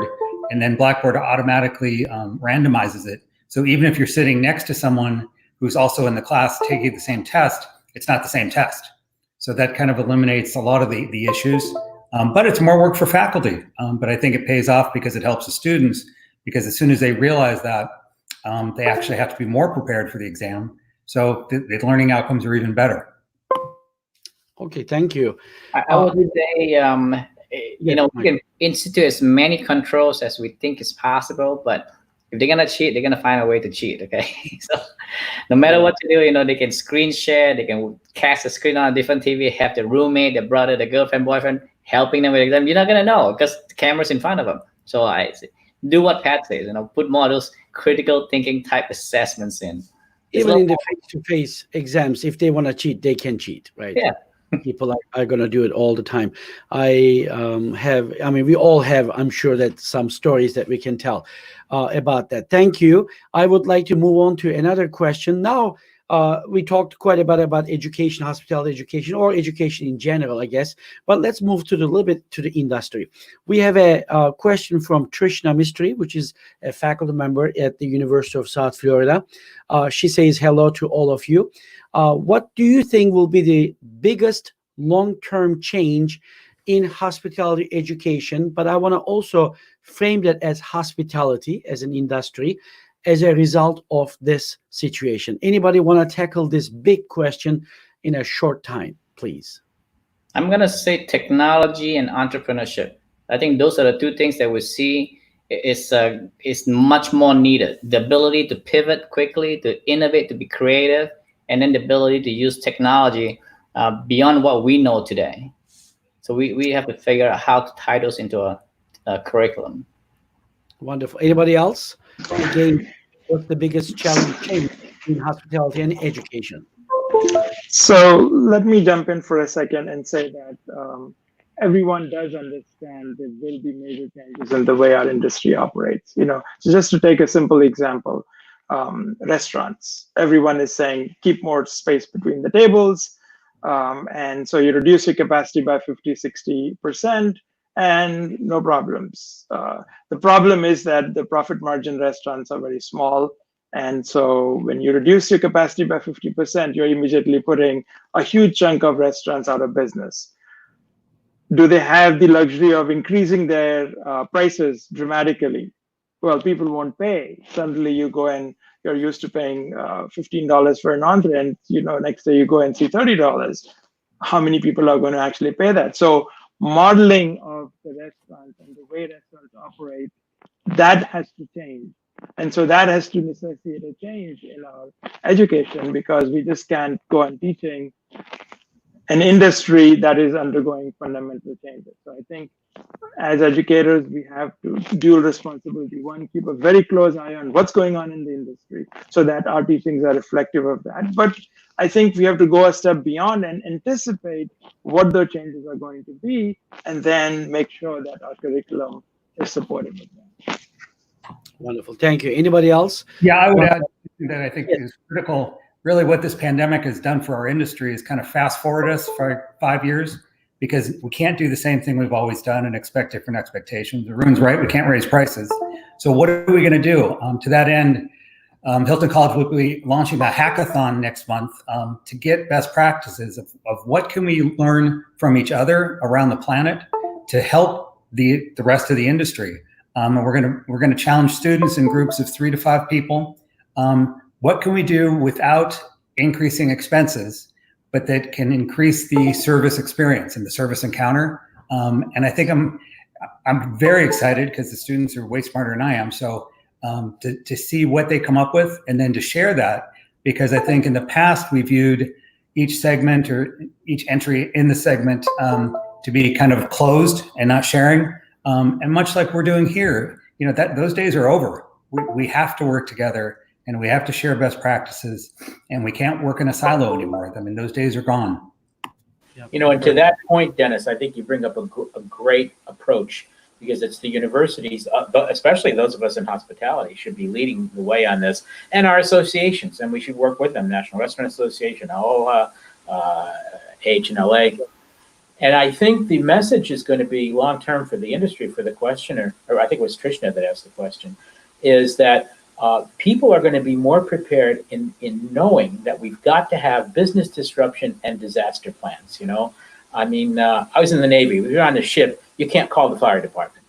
and then Blackboard automatically randomizes it. So even if you're sitting next to someone who's also in the class taking the same test, it's not the same test. So that kind of eliminates a lot of the issues. But it's more work for faculty. But I think it pays off because it helps the students, because as soon as they realize that, they actually have to be more prepared for the exam. So the learning outcomes are even better. Okay, thank you. I would say, we can institute as many controls as we think is possible, but if they're gonna cheat, they're gonna find a way to cheat. Okay, so no matter what you do, they can screen share, they can cast a screen on a different TV, have the roommate, the brother, the girlfriend, boyfriend helping them with the exam. You're not gonna know because the camera's in front of them. So I do what Pat says, put more of those critical thinking type assessments in. Even in the face-to-face exams, if they want to cheat, they can cheat, right? Yeah. People are going to do it all the time. We all have, I'm sure, that some stories that we can tell about that. Thank you. I would like to move on to another question. Now, we talked quite a bit about education, hospitality education, or education in general, I guess. But let's move to a little bit to the industry. We have a question from Trishna Mistry, which is a faculty member at the University of South Florida. She says hello to all of you. What do you think will be the biggest long-term change in hospitality education? But I want to also frame that as hospitality as an industry as a result of this situation. Anybody want to tackle this big question in a short time, please? I'm going to say technology and entrepreneurship. I think those are the two things that we see is much more needed. The ability to pivot quickly, to innovate, to be creative, and then the ability to use technology beyond what we know today. So we have to figure out how to tie those into a curriculum. Wonderful. Anybody else? Again, what's the biggest challenge in hospitality and education? So let me jump in for a second and say that everyone does understand there will be major changes in the way our industry operates. So just to take a simple example, restaurants, everyone is saying keep more space between the tables. And so you reduce your capacity by 50-60%. And no problems. The problem is that the profit margin restaurants are very small. And so when you reduce your capacity by 50%, you're immediately putting a huge chunk of restaurants out of business. Do they have the luxury of increasing their prices dramatically? Well, people won't pay. Suddenly you go and you're used to paying $15 for an entree, and next day you go and see $30. How many people are going to actually pay that? So modeling of the restaurants and the way restaurants operate, that has to change. And so that has to necessitate a change in our education, because we just can't go on teaching an industry that is undergoing fundamental changes. So I think as educators, we have to dual responsibility. One, keep a very close eye on what's going on in the industry so that our teachings are reflective of that. But I think we have to go a step beyond and anticipate what the changes are going to be, and then make sure that our curriculum is supportive of that. Wonderful. Thank you. Anybody else? Yeah, I would add that I think is critical. Really, what this pandemic has done for our industry is kind of fast forward us for 5 years, because we can't do the same thing we've always done and expect different expectations. Arun's right, we can't raise prices. So what are we going to do? To that end, Hilton College will be launching a hackathon next month to get best practices of what can we learn from each other around the planet to help the rest of the industry. And we're going to challenge students in groups of 3 to 5 people. What can we do without increasing expenses, but that can increase the service experience and the service encounter? And I think I'm very excited, because the students are way smarter than I am. So to see what they come up with, and then to share that, because I think in the past we viewed each segment or each entry in the segment to be kind of closed and not sharing. And much like we're doing here, those days are over. We have to work together, and we have to share best practices, and we can't work in a silo anymore. I mean, those days are gone. And to that point, Dennis, I think you bring up a great approach, because it's the universities, especially those of us in hospitality, should be leading the way on this, and our associations, and we should work with them, National Restaurant Association, AOHA, AHLA. And I think the message is going to be long-term for the industry, for the questioner, or I think it was Trishna that asked the question, is that people are going to be more prepared in knowing that we've got to have business disruption and disaster plans. I mean, I was in the Navy. We were on the ship. You can't call the fire department.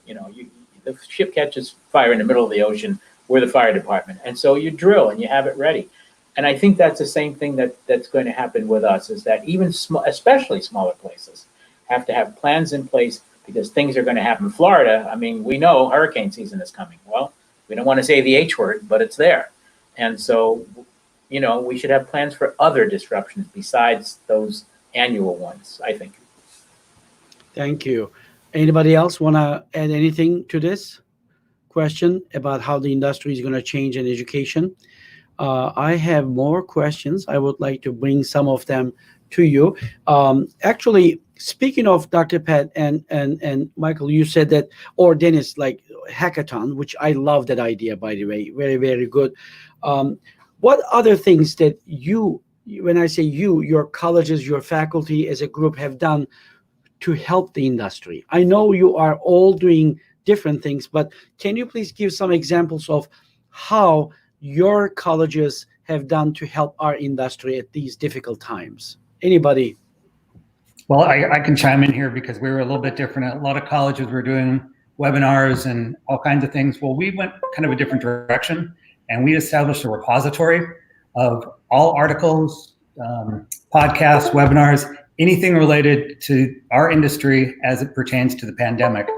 The ship catches fire in the middle of the ocean. We're the fire department. And so you drill and you have it ready. And I think that's the same thing that's going to happen with us, is that even especially smaller places have to have plans in place, because things are going to happen. Florida, I mean, we know hurricane season is coming. Well, we don't want to say the H word, but it's there. And so, we should have plans for other disruptions besides those annual ones, I think. Thank you. Anybody else want to add anything to this question about how the industry is going to change in education? I have more questions. I would like to bring some of them to you. Actually, speaking of Dr. Pat and Michael, you said that, or Dennis, like hackathon, which I love that idea, by the way, very, very good. What other things that when I say your colleges, your faculty as a group have done to help the industry? I know you are all doing different things, but can you please give some examples of how your colleges have done to help our industry at these difficult times? Anybody? Well, I can chime in here, because we were a little bit different. A lot of colleges were doing webinars and all kinds of things. Well, we went kind of a different direction, and we established a repository of all articles, podcasts, webinars, anything related to our industry as it pertains to the pandemic,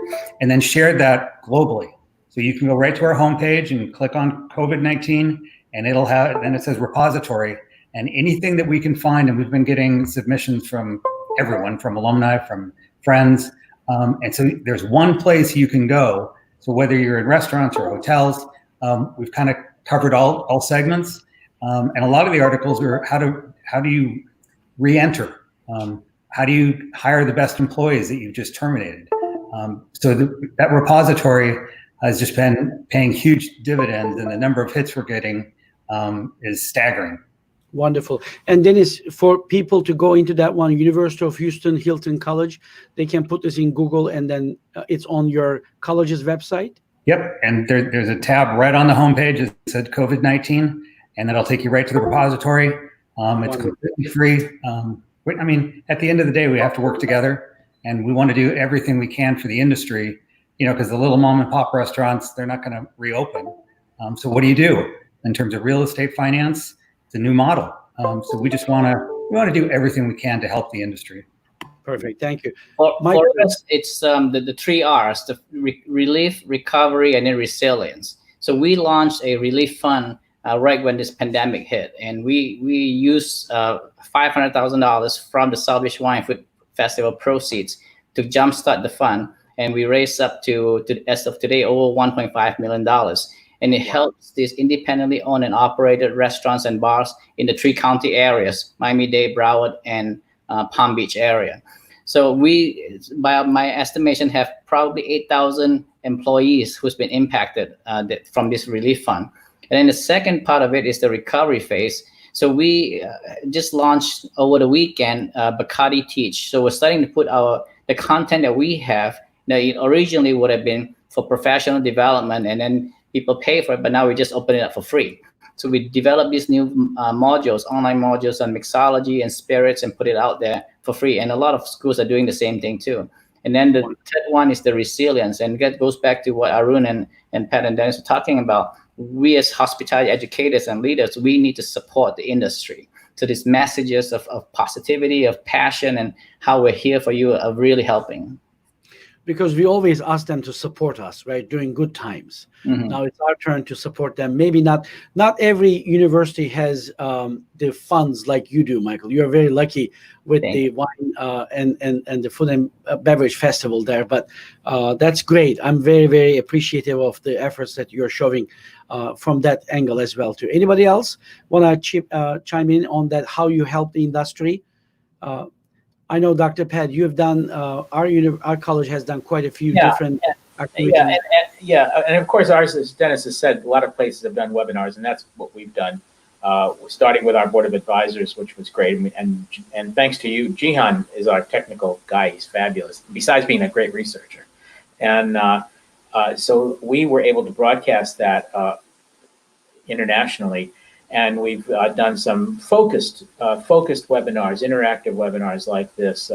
and then shared that globally. So you can go right to our homepage and click on COVID-19, and it'll have, then it says repository, and anything that we can find. And we've been getting submissions from everyone, from alumni, from friends. And so there's one place you can go. So whether you're in restaurants or hotels, we've kind of covered all segments. And a lot of the articles are how do you re-enter? How do you hire the best employees that you've just terminated? So that repository has just been paying huge dividends, and the number of hits we're getting is staggering. Wonderful. And Dennis, for people to go into that one, University of Houston, Hilton College, they can put this in Google, and then it's on your college's website? Yep. And there's a tab right on the homepage that said COVID-19, and that'll take you right to the repository. It's completely free. I mean, at the end of the day, we have to work together, and we want to do everything we can for the industry, because the little mom and pop restaurants, they're not going to reopen. So what do you do in terms of real estate finance? It's a new model. So we just want to do everything we can to help the industry. Perfect. Thank you. For us, it's the 3 R's: the relief, recovery, and then resilience. So we launched a relief fund right when this pandemic hit, and we used $500,000 from the Southwest Wine Food Festival proceeds to jumpstart the fund, and we raised up to as of today over $1.5 million. And it helps these independently owned and operated restaurants and bars in the 3 county areas, Miami-Dade, Broward, and Palm Beach area. So we, by my estimation, have probably 8,000 employees who's been impacted from this relief fund. And then the second part of it is the recovery phase. So we just launched over the weekend Bacardi Teach. So we're starting to put the content that we have that it originally would have been for professional development, and then people pay for it, but now we just open it up for free. So we developed these new modules, online modules on mixology and spirits, and put it out there for free. And a lot of schools are doing the same thing too. And then the third one is the resilience. And that goes back to what Arun and Pat and Dennis were talking about. We as hospitality educators and leaders, we need to support the industry. So these messages of positivity, of passion, and how we're here for you are really helping. Because we always ask them to support us, right, during good times. Now it's our turn to support them. Maybe not every university has the funds like you do, Michael. You are very lucky with the wine and the food and beverage festival there. But that's great. I'm very, very appreciative of the efforts that you're showing from that angle as well too. Anybody else want to chime in on that, how you help the industry? I know, Dr. Pat, you have done, our college has done quite a few different activities. And of course, ours, as Dennis has said, a lot of places have done webinars, and that's what we've done. Starting with our board of advisors, which was great. And thanks to you, Jihan is our technical guy. He's fabulous, besides being a great researcher. And so we were able to broadcast that internationally. And we've done some focused webinars, interactive webinars like this,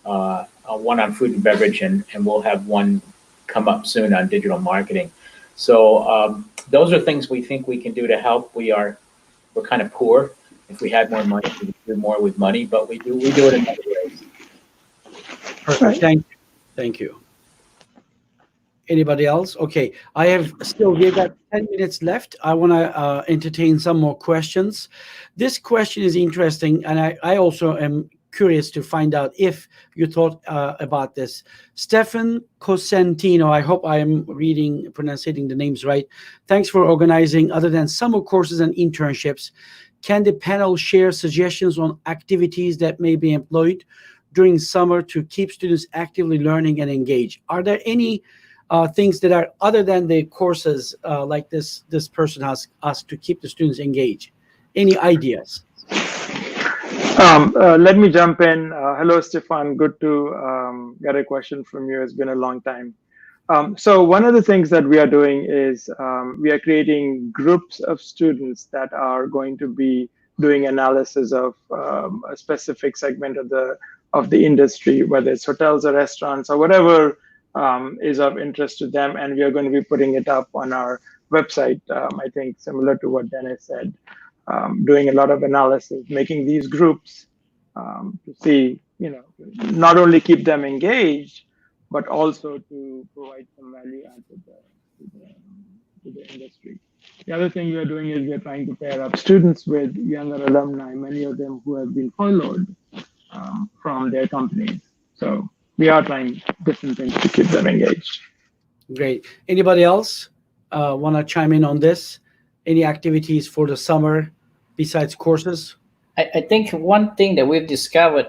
one on food and beverage, and we'll have one come up soon on digital marketing. So those are things we think we can do to help. We're kind of poor. If we had more money, we would do more with money, but we do it in other ways. Perfect. Thank you. Anybody else? Okay, we've got 10 minutes left. I want to entertain some more questions. This question is interesting, and I also am curious to find out if you thought about this. Stefan Cosentino, I hope I am pronouncing the names right. Thanks for organizing. Other than summer courses and internships, can the panel share suggestions on activities that may be employed during summer to keep students actively learning and engaged? Are there any things that are other than the courses like this person has asked to keep the students engaged? Any ideas? Let me jump in. Hello, Stefan. Good to get a question from you. It's been a long time. So one of the things that we are doing is we are creating groups of students that are going to be doing analysis of a specific segment of the industry, whether it's hotels or restaurants or whatever is of interest to them, and we are going to be putting it up on our website. I think similar to what Dennis said, doing a lot of analysis, making these groups to see, not only keep them engaged, but also to provide some value add to the industry. The other thing we are doing is we are trying to pair up students with younger alumni, many of them who have been furloughed from their companies. So we are trying different things to keep them engaged. Great. Anybody else want to chime in on this? Any activities for the summer besides courses? I think one thing that we've discovered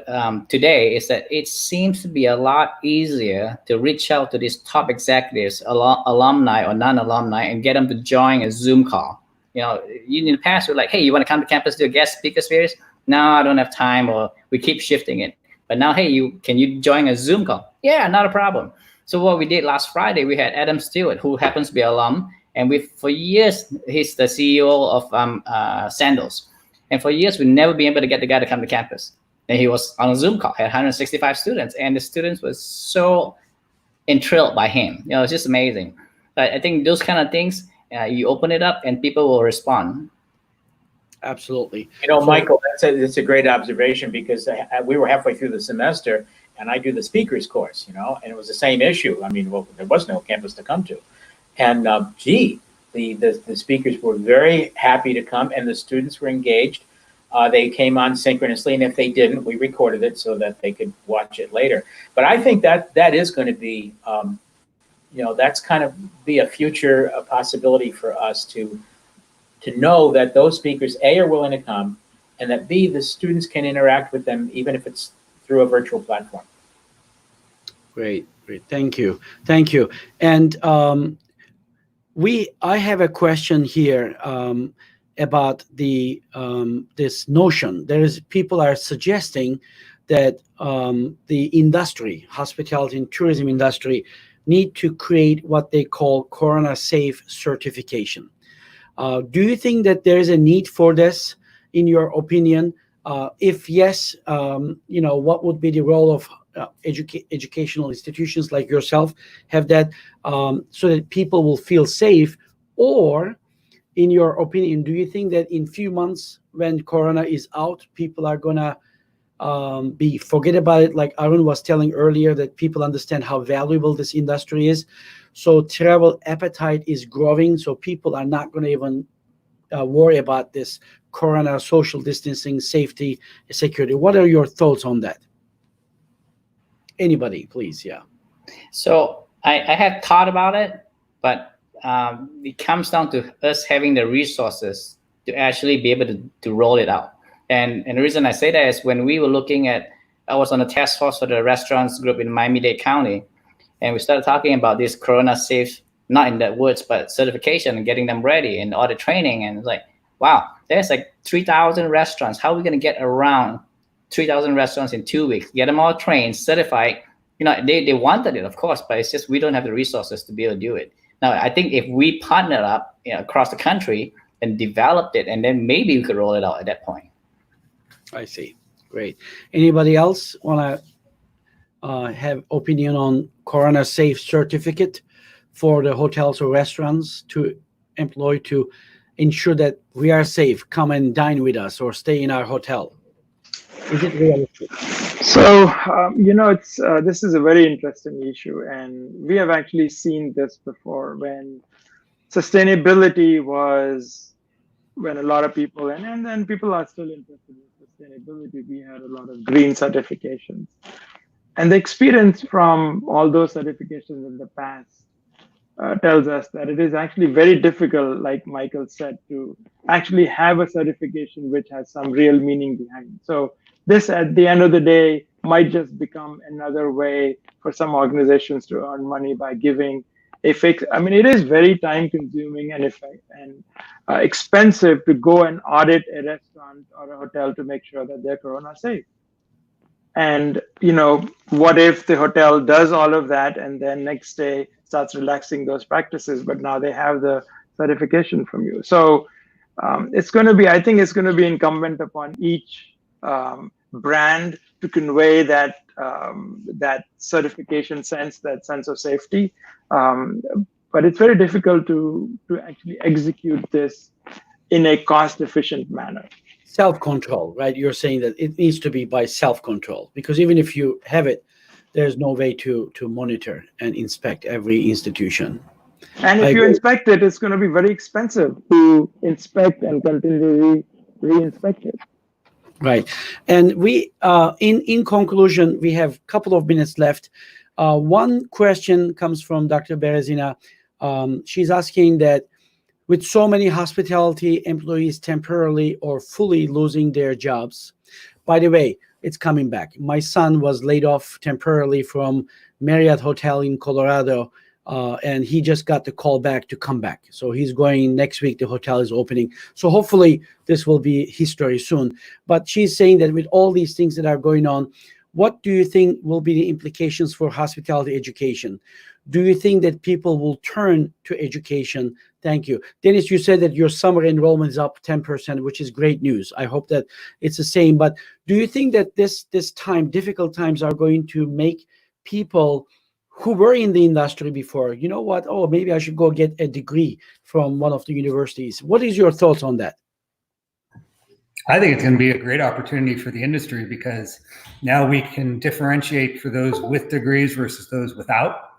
today is that it seems to be a lot easier to reach out to these top executives, alumni or non-alumni, and get them to join a Zoom call. In the past, we're like, hey, you want to come to campus to do a guest speaker series? No, I don't have time, or we keep shifting it. But now, hey, can you join a Zoom call? Yeah, not a problem. So what we did last Friday, we had Adam Stewart, who happens to be an alum, and for years, he's the CEO of Sandals. And for years, we've never been able to get the guy to come to campus. And he was on a Zoom call, had 165 students, and the students were so enthralled by him. It's just amazing. But I think those kind of things, you open it up and people will respond. Absolutely. Michael, that's a great observation, because we were halfway through the semester and I do the speakers course, and it was the same issue. There was no campus to come to. And The speakers were very happy to come, and the students were engaged. They came on synchronously, and if they didn't, we recorded it so that they could watch it later. But I think that is going to be, that's kind of be a future possibility for us to know that those speakers, A, are willing to come, and that B, the students can interact with them even if it's through a virtual platform. Great. Thank you. And I have a question here about this notion. People are suggesting that the industry, hospitality and tourism industry, need to create what they call Corona Safe certification. Do you think that there is a need for this, in your opinion? If yes, what would be the role of educational institutions like yourself have that, so that people will feel safe? Or, in your opinion, do you think that in few months, when Corona is out, people are gonna forget about it? Like Arun was telling earlier, that people understand how valuable this industry is. So travel appetite is growing. So people are not going to even worry about this Corona, social distancing, safety, security. What are your thoughts on that? Anybody, please? Yeah. So I have thought about it, but it comes down to us having the resources to actually be able to roll it out. And the reason I say that is when we were looking at, I was on a task force for the restaurants group in Miami-Dade County, and we started talking about this Corona Safe, not in that words, but certification and getting them ready and all the training. And it's like, wow, there's like 3,000 restaurants. How are we going to get around 3,000 restaurants in 2 weeks? Get them all trained, certified. They wanted it, of course, but it's just we don't have the resources to be able to do it. Now, I think if we partnered up across the country and developed it, and then maybe we could roll it out at that point. I see. Great. Anybody else want to have opinion on Corona Safe certificate for the hotels or restaurants to employ to ensure that we are safe? Come and dine with us or stay in our hotel. Is it realistic? So, it's this is a very interesting issue, and we have actually seen this before when sustainability was, when a lot of people, and then people are still interested in sustainability. We had a lot of green certifications, and the experience from all those certifications in the past tells us that it is actually very difficult, like Michael said, to actually have a certification which has some real meaning behind. So this, at the end of the day, might just become another way for some organizations to earn money by giving a fixed. I mean, it is very time consuming and expensive to go and audit a restaurant or a hotel to make sure that they're Corona safe. And, what if the hotel does all of that and then next day starts relaxing those practices, but now they have the certification from you. So it's going to be, I think it's going to be incumbent upon each brand to convey that that certification sense, that sense of safety. But it's very difficult to actually execute this in a cost-efficient manner. Self-control, right? You're saying that it needs to be by self-control, because even if you have it, there's no way to monitor and inspect every institution. And if you inspect it, it's going to be very expensive to inspect and continually re-inspect it. Right. And we, in conclusion, we have a couple of minutes left. One question comes from Dr. Berezina. She's asking that with so many hospitality employees temporarily or fully losing their jobs, by the way, it's coming back. My son was laid off temporarily from Marriott Hotel in Colorado, and he just got the call back to come back. So he's going next week. The hotel is opening. So hopefully this will be history soon. But she's saying that with all these things that are going on, what do you think will be the implications for hospitality education? Do you think that people will turn to education? Thank you. Dennis, you said that your summer enrollment is up 10%, which is great news. I hope that it's the same. But do you think that this time, difficult times, are going to make people who were in the industry before, you know what, oh, maybe I should go get a degree from one of the universities? What is your thoughts on that? I think it's going to be a great opportunity for the industry, because now we can differentiate for those with degrees versus those without.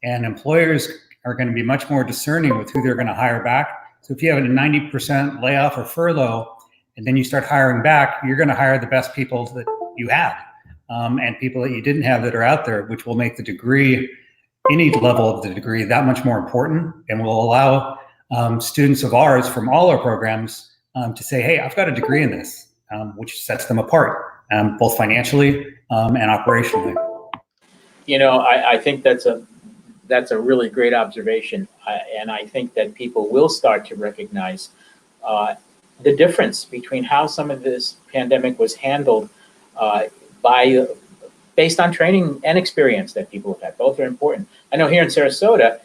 And employers are going to be much more discerning with who they're going to hire back. So if you have a 90% layoff or furlough, and then you start hiring back, you're going to hire the best people that you have, and people that you didn't have that are out there, which will make the degree, any level of the degree, that much more important, and will allow students of ours from all our programs to say, hey, I've got a degree in this, which sets them apart, both financially and operationally. You know, I think that's a really great observation, and I think that people will start to recognize the difference between how some of this pandemic was handled based on training and experience that people have had. Both are important. I know here in Sarasota,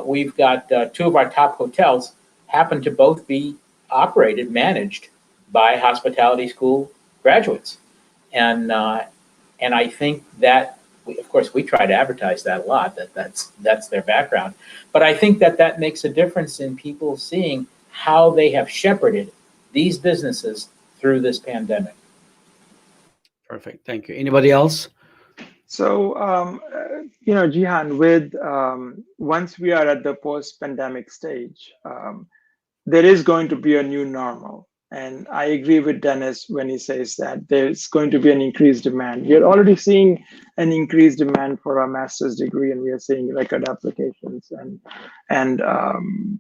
we've got two of our top hotels happen to both be managed by hospitality school graduates, and I think that. Of course, we try to advertise that a lot, that's their background. But I think that makes a difference in people seeing how they have shepherded these businesses through this pandemic. Perfect. Thank you. Anybody else? So, Jihan, with once we are at the post-pandemic stage, there is going to be a new normal. And I agree with Dennis when he says that there's going to be an increased demand. We are already seeing an increased demand for our master's degree, and we are seeing record applications and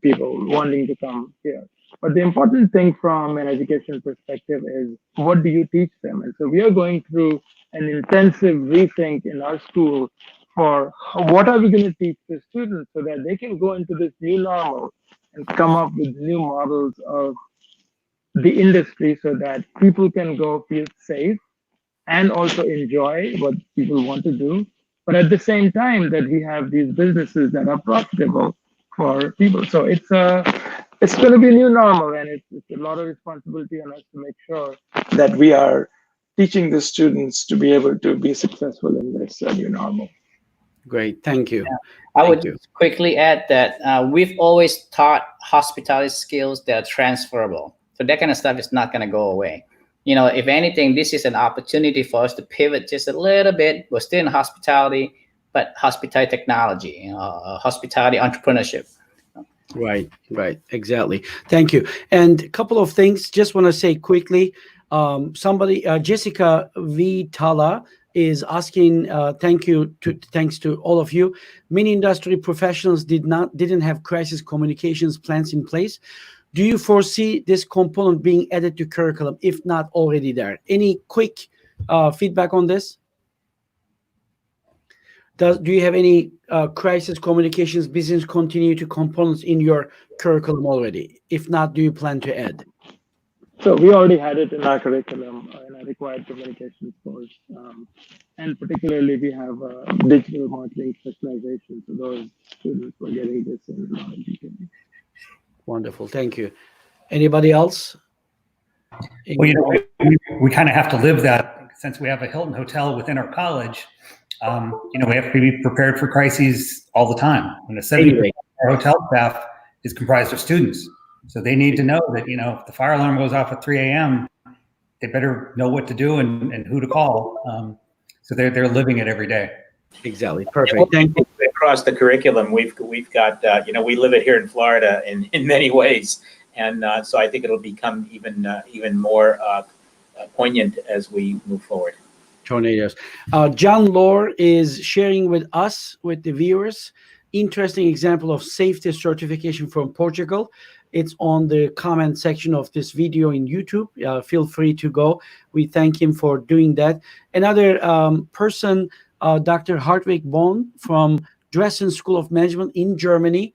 people wanting to come here. But the important thing from an education perspective is, what do you teach them? And so we are going through an intensive rethink in our school for what are we going to teach the students so that they can go into this new normal and come up with new models of the industry so that people can go feel safe and also enjoy what people want to do. But at the same time that we have these businesses that are profitable for people. So it's going to be a new normal, and it's a lot of responsibility on us to make sure that we are teaching the students to be able to be successful in this new normal. Great. Thank you. Yeah. I would just quickly add that we've always taught hospitality skills that are transferable. So that kind of stuff is not going to go away. You know, if anything, this is an opportunity for us to pivot just a little bit. We're still in hospitality, but hospitality technology, hospitality entrepreneurship. Right, exactly. Thank you. And a couple of things, just want to say quickly. Jessica V. Tala is asking, thanks to all of you. Many industry professionals didn't have crisis communications plans in place. Do you foresee this component being added to curriculum, if not already there? Any quick feedback on this? Do you have any crisis communications business continuity components in your curriculum already? If not, do you plan to add? So we already had it in our curriculum, in our required communications course. And particularly we have digital marketing specialization. So those students were getting this in detail. Wonderful. Thank you. Anybody else? Well, we kind of have to live that since we have a Hilton hotel within our college. We have to be prepared for crises all the time. And the 70% of our hotel staff is comprised of students. So they need to know that, if the fire alarm goes off at 3 a.m., they better know what to do and who to call. So they're living it every day. Exactly. Perfect. Thank you. Across the curriculum, we've got, we live it here in Florida in many ways. And so I think it'll become even more poignant as we move forward. Tornadoes. John Lohr is sharing with us, with the viewers, interesting example of safety certification from Portugal. It's on the comment section of this video in YouTube. Feel free to go. We thank him for doing that. Another person, Dr. Hartwig Bohn from Dresden School of Management in Germany.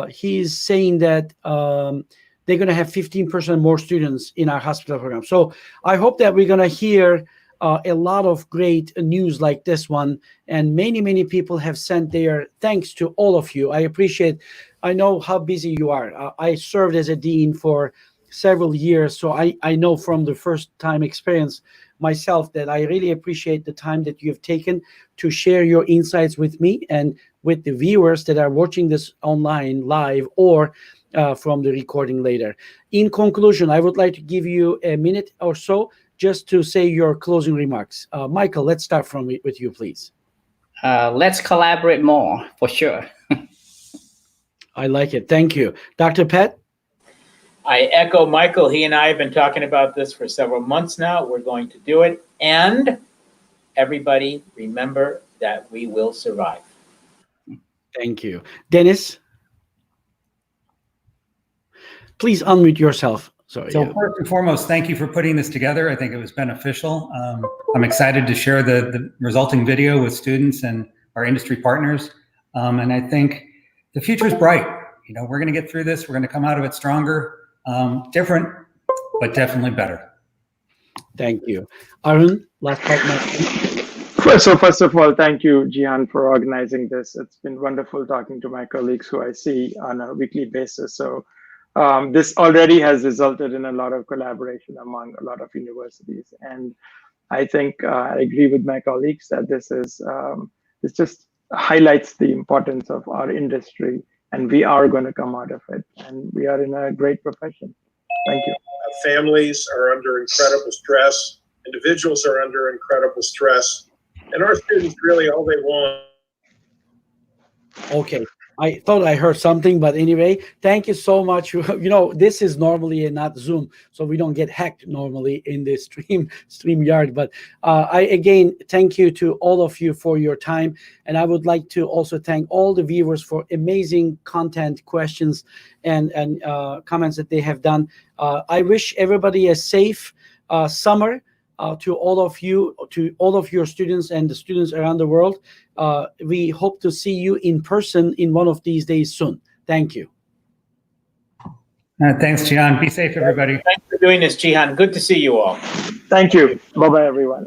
He's saying that they're going to have 15% more students in our hospital program. So I hope that we're going to hear a lot of great news like this one, and many people have sent their thanks to all of you. I appreciate. I know how busy you are. I served as a dean for several years, so I know from the first time experience myself that I really appreciate the time that you have taken to share your insights with me and with the viewers that are watching this online live or from the recording later. In conclusion, I would like to give you a minute or so just to say your closing remarks. Michael, let's start with you, please. Let's collaborate more, for sure. I like it. Thank you. Dr. Pett? I echo Michael. He and I have been talking about this for several months now. We're going to do it. And everybody, remember that we will survive. Thank you. Dennis? Please unmute yourself. Sorry. So first and foremost, thank you for putting this together. I think it was beneficial. I'm excited to share the resulting video with students and our industry partners. And I think the future is bright. You know, we're going to get through this. We're going to come out of it stronger, different, but definitely better. Thank you. Arun, last part. So first of all, thank you, Jihan, for organizing this. It's been wonderful talking to my colleagues who I see on a weekly basis. So this already has resulted in a lot of collaboration among a lot of universities. And I think I agree with my colleagues that this just highlights the importance of our industry, and we are going to come out of it. And we are in a great profession. Thank you. Families are under incredible stress. Individuals are under incredible stress. And our students really all they want. Okay. I thought I heard something, but anyway, thank you so much. You know, this is normally not Zoom, so we don't get hacked normally in the StreamYard. But I again thank you to all of you for your time, and I would like to also thank all the viewers for amazing content, questions, and comments that they have done. I wish everybody a safe summer. To all of you, to all of your students and the students around the world. We hope to see you in person in one of these days soon. Thank you. Thanks, Jihan. Be safe, everybody. Thanks for doing this, Jihan. Good to see you all. Thank you. Bye-bye, everyone.